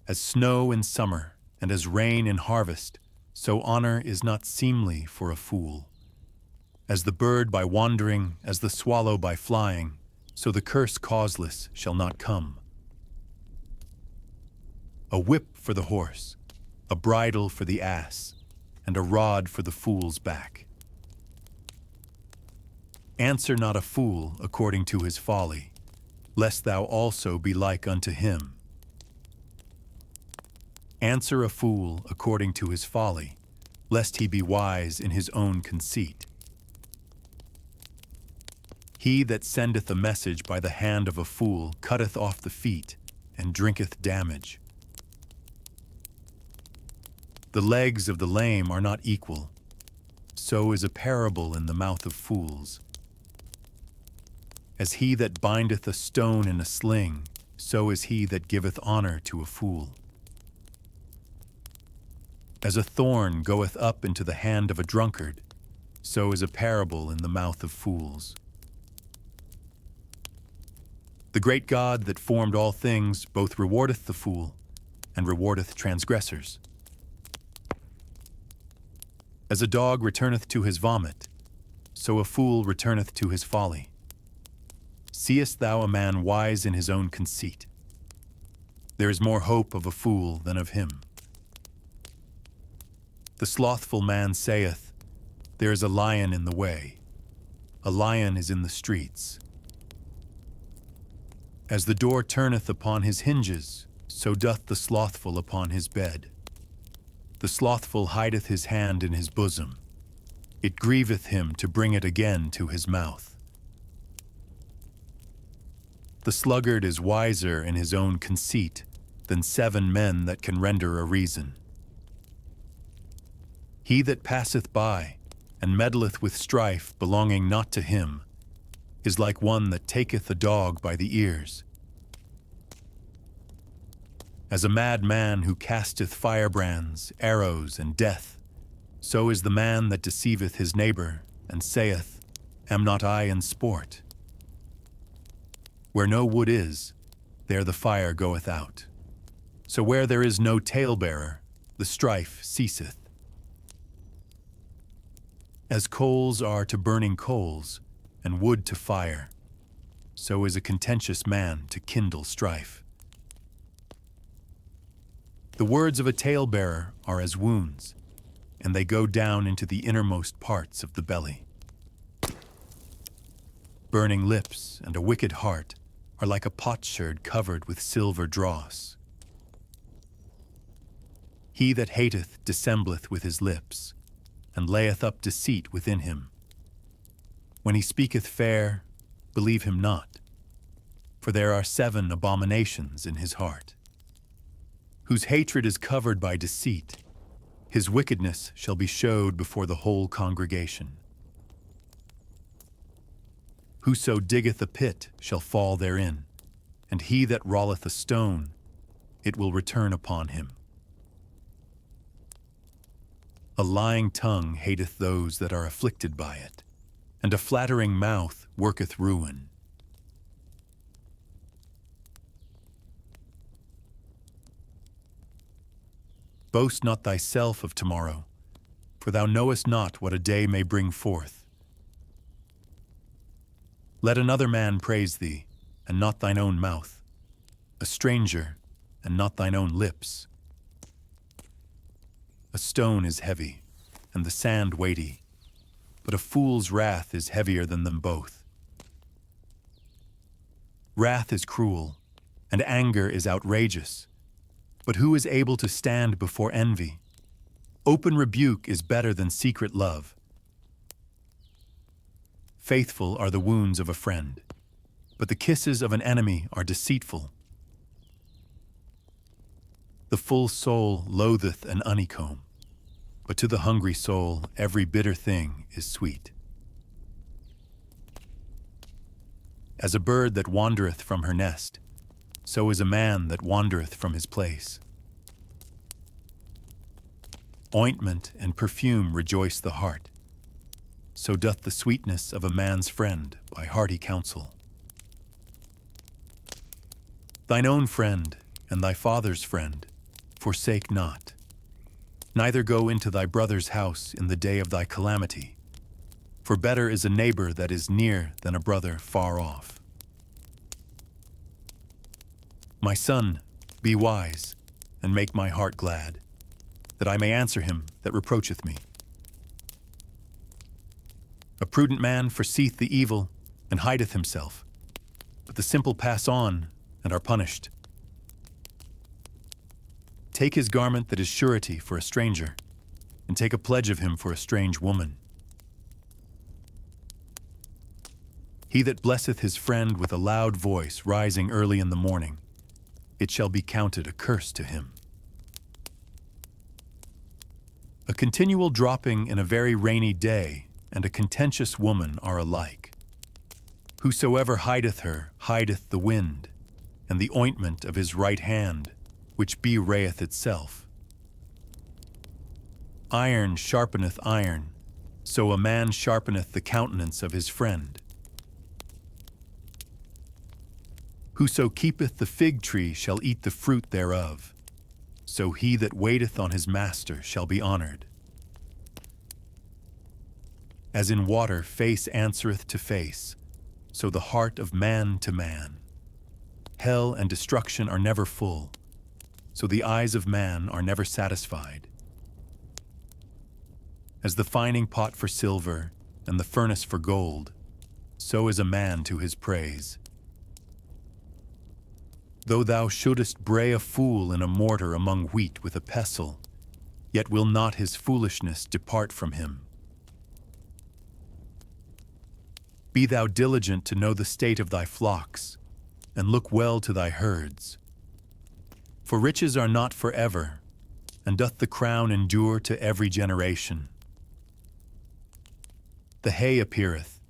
As snow in summer and as rain in harvest, so honor is not seemly for a fool. As the bird by wandering, as the swallow by flying, so the curse causeless shall not come. A whip for the horse, a bridle for the ass, and a rod for the fool's back. Answer not a fool according to his folly, lest thou also be like unto him. Answer a fool according to his folly, lest he be wise in his own conceit. He that sendeth a message by the hand of a fool cutteth off the feet, and drinketh damage. The legs of the lame are not equal, so is a parable in the mouth of fools. As he that bindeth a stone in a sling, so is he that giveth honor to a fool. As a thorn goeth up into the hand of a drunkard, so is a parable in the mouth of fools. The great God that formed all things both rewardeth the fool and rewardeth transgressors. As a dog returneth to his vomit, so a fool returneth to his folly. Seest thou a man wise in his own conceit? There is more hope of a fool than of him. The slothful man saith, there is a lion in the way. A lion is in the streets. As the door turneth upon his hinges, so doth the slothful upon his bed. The slothful hideth his hand in his bosom. It grieveth him to bring it again to his mouth. The sluggard is wiser in his own conceit than 7 men that can render a reason. He that passeth by, and meddleth with strife belonging not to him, is like one that taketh a dog by the ears. As a mad man who casteth firebrands, arrows, and death, so is the man that deceiveth his neighbor, and saith, Am not I in sport? Where no wood is, there the fire goeth out. So where there is no talebearer, the strife ceaseth. As coals are to burning coals, and wood to fire, so is a contentious man to kindle strife. The words of a talebearer are as wounds, and they go down into the innermost parts of the belly. Burning lips and a wicked heart are like a potsherd covered with silver dross. He that hateth dissembleth with his lips, and layeth up deceit within him. When he speaketh fair, believe him not, for there are 7 abominations in his heart. Whose hatred is covered by deceit, his wickedness shall be showed before the whole congregation. Whoso diggeth a pit shall fall therein, and he that rolleth a stone, it will return upon him. A lying tongue hateth those that are afflicted by it, and a flattering mouth worketh ruin. Boast not thyself of tomorrow, for thou knowest not what a day may bring forth. Let another man praise thee, and not thine own mouth, a stranger, and not thine own lips. A stone is heavy, and the sand weighty, but a fool's wrath is heavier than them both. Wrath is cruel, and anger is outrageous, but who is able to stand before envy? Open rebuke is better than secret love. Faithful are the wounds of a friend, but the kisses of an enemy are deceitful. The full soul loatheth an honeycomb, but to the hungry soul every bitter thing is sweet. As a bird that wandereth from her nest, so is a man that wandereth from his place. Ointment and perfume rejoice the heart. So doth the sweetness of a man's friend by hearty counsel. Thine own friend and thy father's friend forsake not. Neither go into thy brother's house in the day of thy calamity. For better is a neighbor that is near than a brother far off. My son, be wise, and make my heart glad, that I may answer him that reproacheth me. A prudent man foreseeth the evil, and hideth himself, but the simple pass on, and are punished. Take his garment that is surety for a stranger, and take a pledge of him for a strange woman. He that blesseth his friend with a loud voice rising early in the morning, it shall be counted a curse to him. A continual dropping in a very rainy day and a contentious woman are alike. Whosoever hideth her hideth the wind, and the ointment of his right hand, which bewrayeth itself. Iron sharpeneth iron, so a man sharpeneth the countenance of his friend. Whoso keepeth the fig tree shall eat the fruit thereof, so he that waiteth on his master shall be honored. As in water face answereth to face, so the heart of man to man. Hell and destruction are never full, so the eyes of man are never satisfied. As the fining pot for silver and the furnace for gold, so is a man to his praise. Though thou shouldest bray a fool in a mortar among wheat with a pestle, yet will not his foolishness depart from him. Be thou diligent to know the state of thy flocks, and look well to thy herds. For riches are not forever, and doth the crown endure to every generation. The hay appeareth,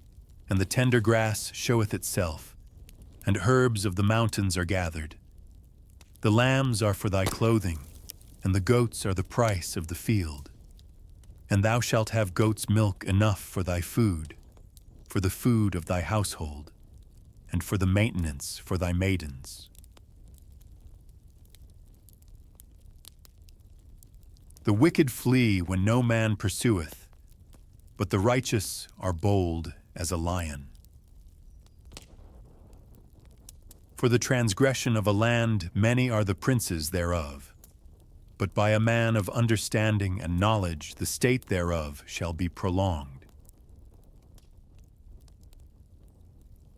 and the tender grass showeth itself, and herbs of the mountains are gathered. The lambs are for thy clothing, and the goats are the price of the field. And thou shalt have goat's milk enough for thy food, for the food of thy household, and for the maintenance for thy maidens. The wicked flee when no man pursueth, but the righteous are bold as a lion. For the transgression of a land many are the princes thereof, but by a man of understanding and knowledge the state thereof shall be prolonged.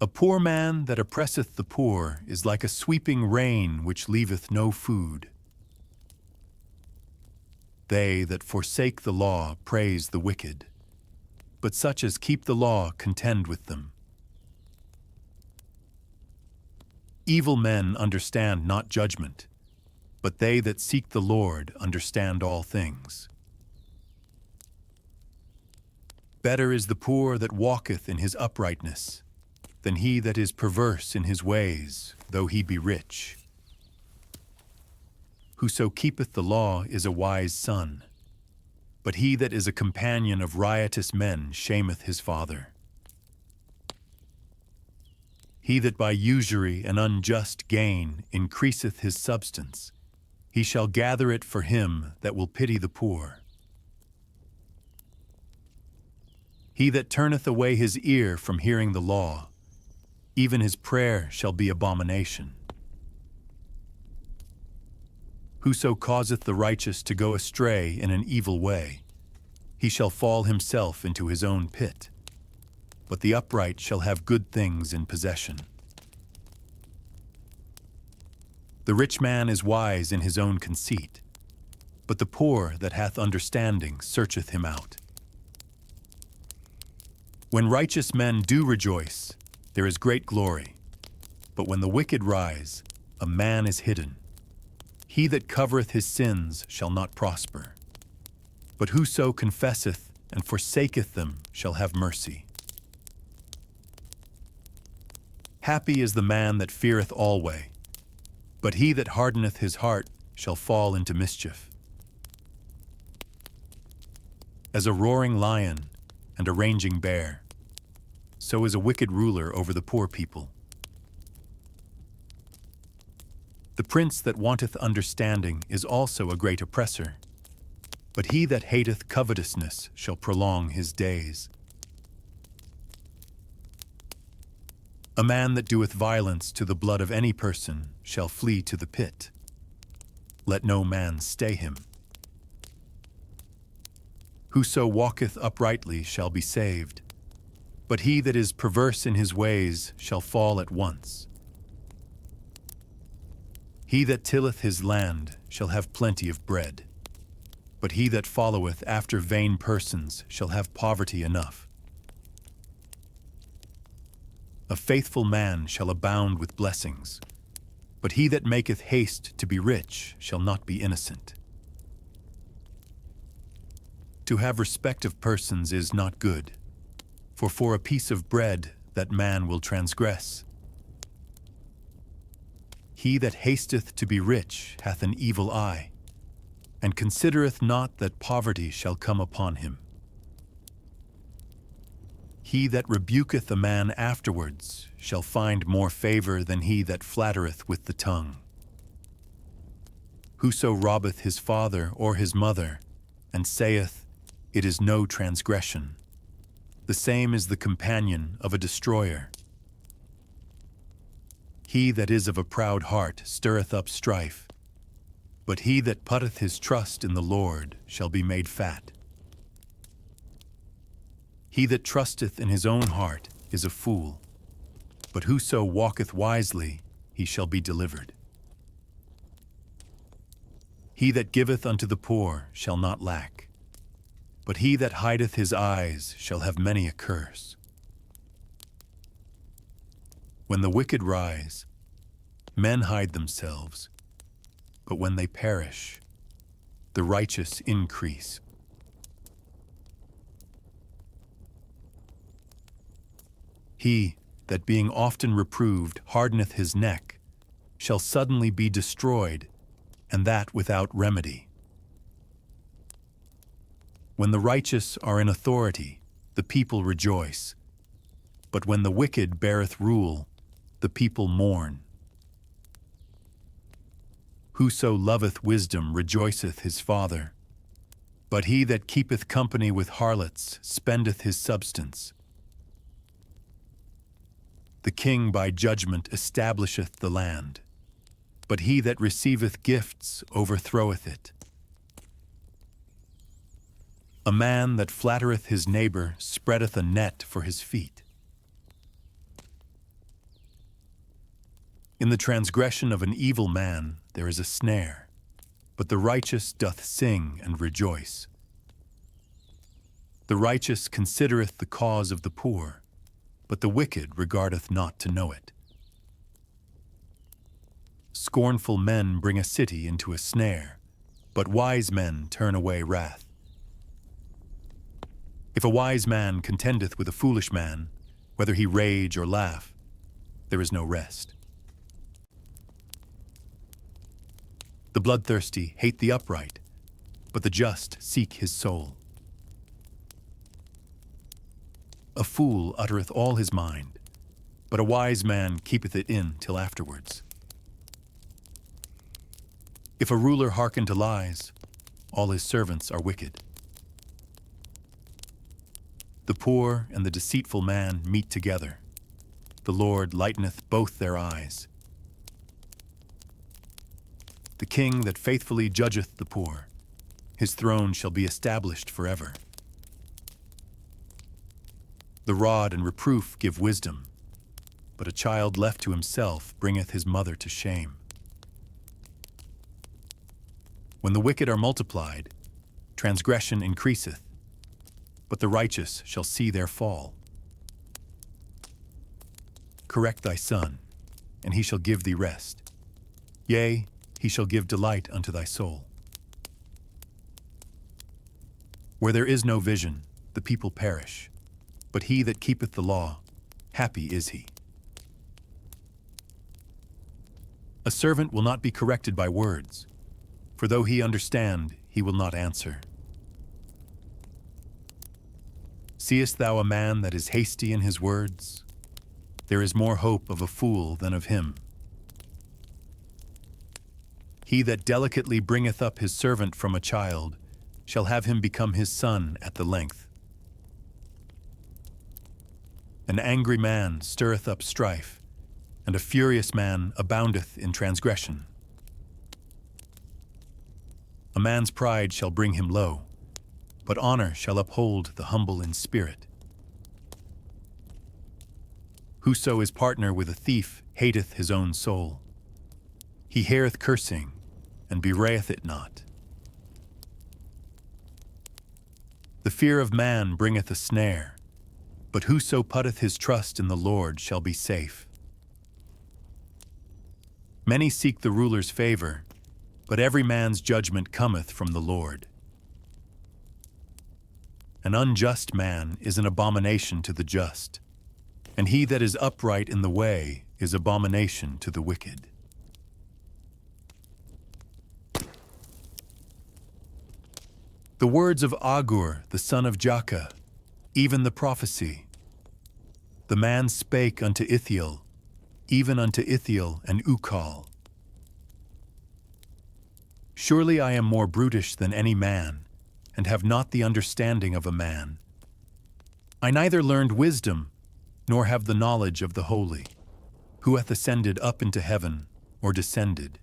A poor man that oppresseth the poor is like a sweeping rain which leaveth no food. They that forsake the law praise the wicked, but such as keep the law contend with them. Evil men understand not judgment, but they that seek the Lord understand all things. Better is the poor that walketh in his uprightness, than he that is perverse in his ways, though he be rich. Whoso keepeth the law is a wise son, but he that is a companion of riotous men shameth his father. He that by usury and unjust gain increaseth his substance, he shall gather it for him that will pity the poor. He that turneth away his ear from hearing the law, even his prayer shall be abomination. Whoso causeth the righteous to go astray in an evil way, he shall fall himself into his own pit, but the upright shall have good things in possession. The rich man is wise in his own conceit, but the poor that hath understanding searcheth him out. When righteous men do rejoice, there is great glory, but when the wicked rise, a man is hidden. He that covereth his sins shall not prosper, but whoso confesseth and forsaketh them shall have mercy. Happy is the man that feareth alway, but he that hardeneth his heart shall fall into mischief. As a roaring lion and a raging bear, so is a wicked ruler over the poor people. The prince that wanteth understanding is also a great oppressor, but he that hateth covetousness shall prolong his days. A man that doeth violence to the blood of any person shall flee to the pit. Let no man stay him. Whoso walketh uprightly shall be saved, but he that is perverse in his ways shall fall at once. He that tilleth his land shall have plenty of bread, but he that followeth after vain persons shall have poverty enough. A faithful man shall abound with blessings, but he that maketh haste to be rich shall not be innocent. To have respect of persons is not good, for a piece of bread that man will transgress. He that hasteth to be rich hath an evil eye, and considereth not that poverty shall come upon him. He that rebuketh a man afterwards shall find more favor than he that flattereth with the tongue. Whoso robbeth his father or his mother, and saith, It is no transgression, the same is the companion of a destroyer. He that is of a proud heart stirreth up strife, but he that putteth his trust in the Lord shall be made fat. He that trusteth in his own heart is a fool, but whoso walketh wisely, he shall be delivered. He that giveth unto the poor shall not lack, but he that hideth his eyes shall have many a curse. When the wicked rise, men hide themselves, but when they perish, the righteous increase. He that being often reproved hardeneth his neck shall suddenly be destroyed, and that without remedy. When the righteous are in authority, the people rejoice, but when the wicked beareth rule, the people mourn. Whoso loveth wisdom rejoiceth his father, but he that keepeth company with harlots spendeth his substance. The king by judgment establisheth the land, but he that receiveth gifts overthroweth it. A man that flattereth his neighbor spreadeth a net for his feet. In the transgression of an evil man there is a snare, but the righteous doth sing and rejoice. The righteous considereth the cause of the poor, but the wicked regardeth not to know it. Scornful men bring a city into a snare, but wise men turn away wrath. If a wise man contendeth with a foolish man, whether he rage or laugh, there is no rest. The bloodthirsty hate the upright, but the just seek his soul. A fool uttereth all his mind, but a wise man keepeth it in till afterwards. If a ruler hearken to lies, all his servants are wicked. The poor and the deceitful man meet together. The Lord lighteneth both their eyes. The king that faithfully judgeth the poor, his throne shall be established forever. The rod and reproof give wisdom, but a child left to himself bringeth his mother to shame. When the wicked are multiplied, transgression increaseth, but the righteous shall see their fall. Correct thy son, and he shall give thee rest. Yea, he shall give delight unto thy soul. Where there is no vision, the people perish, but he that keepeth the law, happy is he. A servant will not be corrected by words, for though he understand, he will not answer. Seest thou a man that is hasty in his words? There is more hope of a fool than of him. He that delicately bringeth up his servant from a child shall have him become his son at the length. An angry man stirreth up strife, and a furious man aboundeth in transgression. A man's pride shall bring him low, but honor shall uphold the humble in spirit. Whoso is partner with a thief hateth his own soul. He heareth cursing, and bewrayeth it not. The fear of man bringeth a snare, but whoso putteth his trust in the Lord shall be safe. Many seek the ruler's favor, but every man's judgment cometh from the Lord. An unjust man is an abomination to the just, and he that is upright in the way is abomination to the wicked. The words of Agur, the son of Jakeh, even the prophecy. The man spake unto Ithiel, even unto Ithiel and Ukal. Surely I am more brutish than any man, and have not the understanding of a man. I neither learned wisdom, nor have the knowledge of the holy, who hath ascended up into heaven, or descended,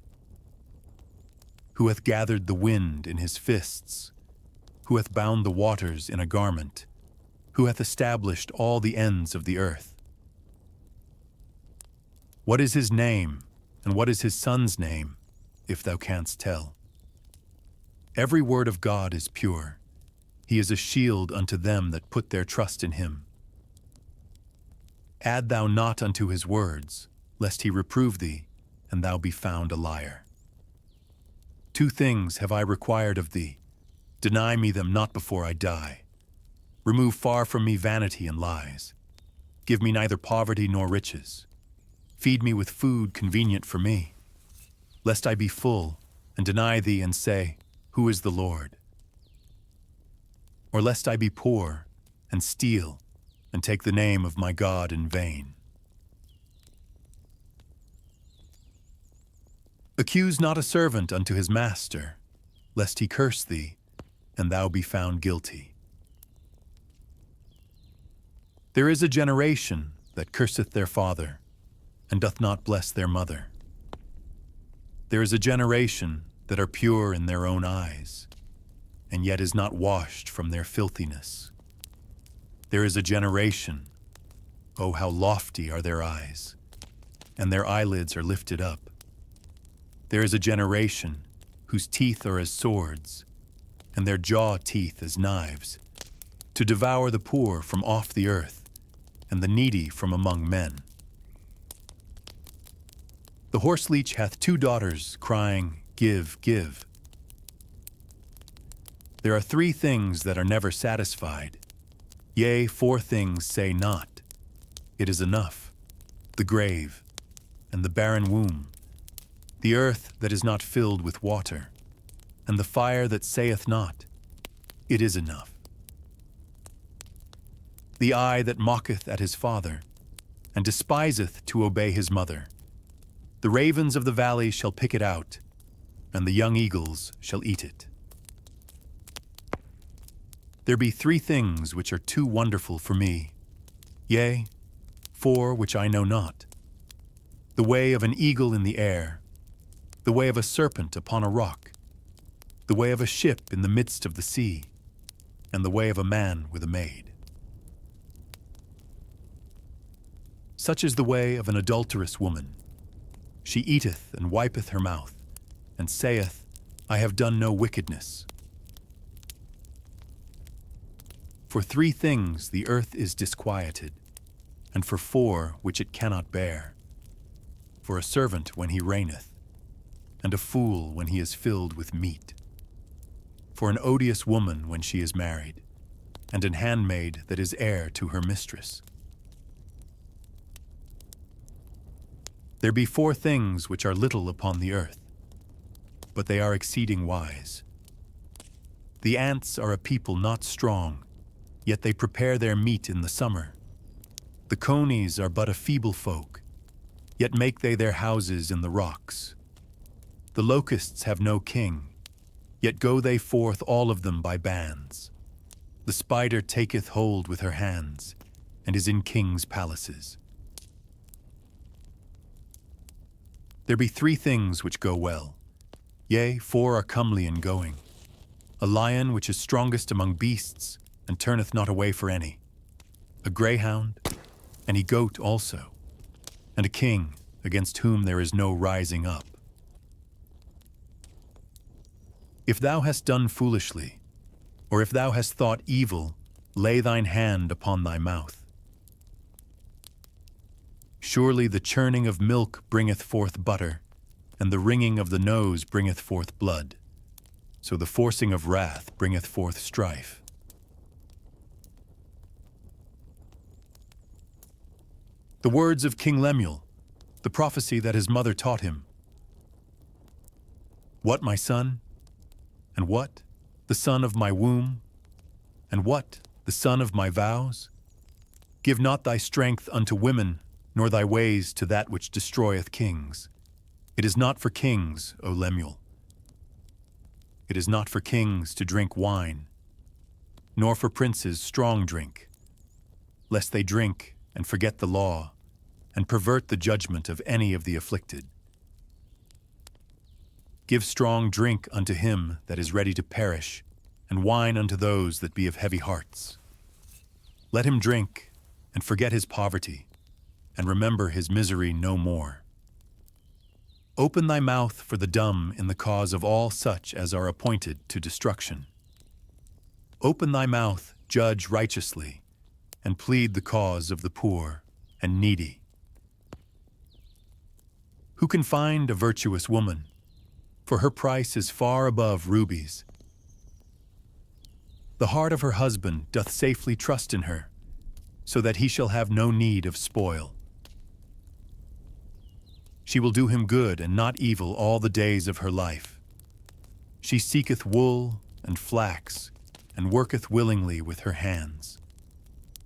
who hath gathered the wind in his fists, who hath bound the waters in a garment, who hath established all the ends of the earth. What is his name, and what is his son's name, if thou canst tell? Every word of God is pure. He is a shield unto them that put their trust in him. Add thou not unto his words, lest he reprove thee, and thou be found a liar. 2 things have I required of thee. Deny me them not before I die. Remove far from me vanity and lies. Give me neither poverty nor riches. Feed me with food convenient for me, lest I be full and deny thee and say, Who is the Lord? Or lest I be poor and steal and take the name of my God in vain. Accuse not a servant unto his master, lest he curse thee, and thou be found guilty. There is a generation that curseth their father, and doth not bless their mother. There is a generation that are pure in their own eyes, and yet is not washed from their filthiness. There is a generation, oh, how lofty are their eyes, and their eyelids are lifted up. There is a generation whose teeth are as swords, and their jaw teeth as knives, to devour the poor from off the earth, and the needy from among men. The horseleech hath 2 daughters, crying, Give, give. There are 3 things that are never satisfied. Yea, 4 things say not. It is enough. The grave, and the barren womb, the earth that is not filled with water, and the fire that saith not, It is enough. The eye that mocketh at his father, and despiseth to obey his mother. The ravens of the valley shall pick it out, and the young eagles shall eat it. There be 3 things which are too wonderful for me, yea, 4 which I know not. The way of an eagle in the air, the way of a serpent upon a rock, the way of a ship in the midst of the sea, and the way of a man with a maid. Such is the way of an adulterous woman. She eateth and wipeth her mouth, and saith, I have done no wickedness. For 3 things the earth is disquieted, and for 4 which it cannot bear. For a servant when he reigneth, and a fool when he is filled with meat. For an odious woman when she is married, and an handmaid that is heir to her mistress. There be 4 things which are little upon the earth, but they are exceeding wise. The ants are a people not strong, yet they prepare their meat in the summer. The conies are but a feeble folk, yet make they their houses in the rocks. The locusts have no king, yet go they forth all of them by bands. The spider taketh hold with her hands, and is in kings' palaces. There be 3 things which go well, yea, 4 are comely in going. A lion which is strongest among beasts, and turneth not away for any. A greyhound, and a goat also, and a king, against whom there is no rising up. If thou hast done foolishly, or if thou hast thought evil, lay thine hand upon thy mouth. Surely the churning of milk bringeth forth butter, and the wringing of the nose bringeth forth blood. So the forcing of wrath bringeth forth strife. The words of King Lemuel, the prophecy that his mother taught him. What, my son? And what, the son of my womb? And what, the son of my vows? Give not thy strength unto women, nor thy ways to that which destroyeth kings. It is not for kings, O Lemuel. It is not for kings to drink wine, nor for princes strong drink, lest they drink and forget the law, and pervert the judgment of any of the afflicted. Give strong drink unto him that is ready to perish, and wine unto those that be of heavy hearts. Let him drink, and forget his poverty, and remember his misery no more. Open thy mouth for the dumb in the cause of all such as are appointed to destruction. Open thy mouth, judge righteously, and plead the cause of the poor and needy. Who can find a virtuous woman? For her price is far above rubies. The heart of her husband doth safely trust in her, so that he shall have no need of spoil. She will do him good and not evil all the days of her life. She seeketh wool and flax, and worketh willingly with her hands.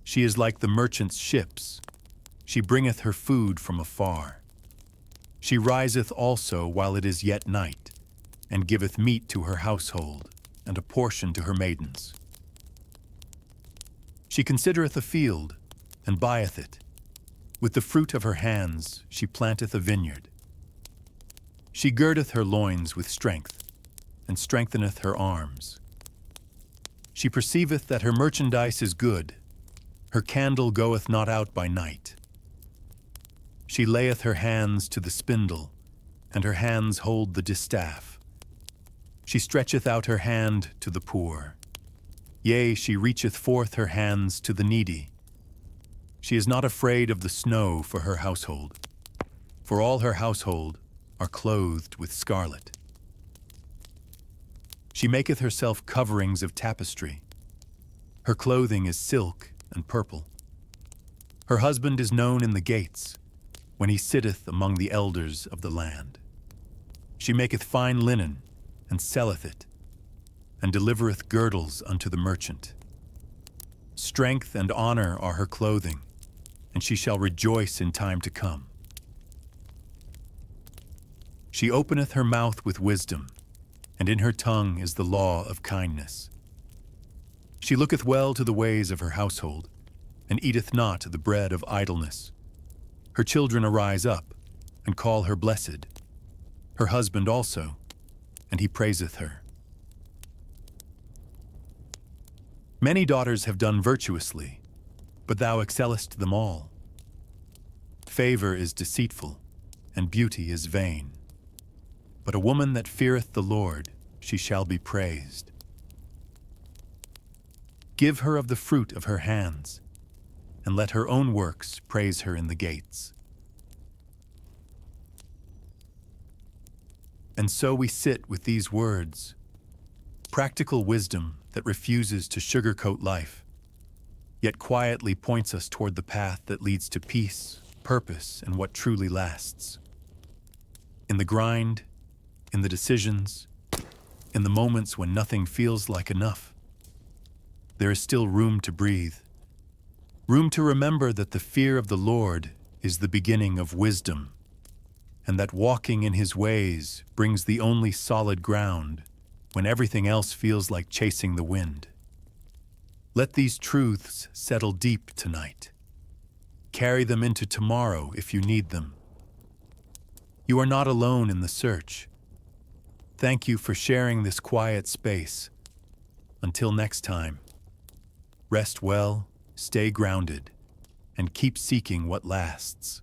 She is like the merchant's ships. She bringeth her food from afar. She riseth also while it is yet night, and giveth meat to her household, and a portion to her maidens. She considereth a field, and buyeth it. With the fruit of her hands she planteth a vineyard. She girdeth her loins with strength, and strengtheneth her arms. She perceiveth that her merchandise is good. Her candle goeth not out by night. She layeth her hands to the spindle, and her hands hold the distaff. She stretcheth out her hand to the poor. Yea, she reacheth forth her hands to the needy. She is not afraid of the snow for her household, for all her household are clothed with scarlet. She maketh herself coverings of tapestry. Her clothing is silk and purple. Her husband is known in the gates, when he sitteth among the elders of the land. She maketh fine linen, and selleth it, and delivereth girdles unto the merchant. Strength and honor are her clothing, and she shall rejoice in time to come. She openeth her mouth with wisdom, and in her tongue is the law of kindness. She looketh well to the ways of her household, and eateth not the bread of idleness. Her children arise up, and call her blessed, her husband also, and he praiseth her. Many daughters have done virtuously, but thou excellest them all. Favor is deceitful, and beauty is vain. But a woman that feareth the Lord, she shall be praised. Give her of the fruit of her hands, and let her own works praise her in the gates. And so we sit with these words, practical wisdom that refuses to sugarcoat life, yet quietly points us toward the path that leads to peace, purpose, and what truly lasts. In the grind, in the decisions, in the moments when nothing feels like enough, there is still room to breathe. Room to remember that the fear of the Lord is the beginning of wisdom, and that walking in His ways brings the only solid ground when everything else feels like chasing the wind. Let these truths settle deep tonight. Carry them into tomorrow if you need them. You are not alone in the search. Thank you for sharing this quiet space. Until next time, rest well, stay grounded, and keep seeking what lasts.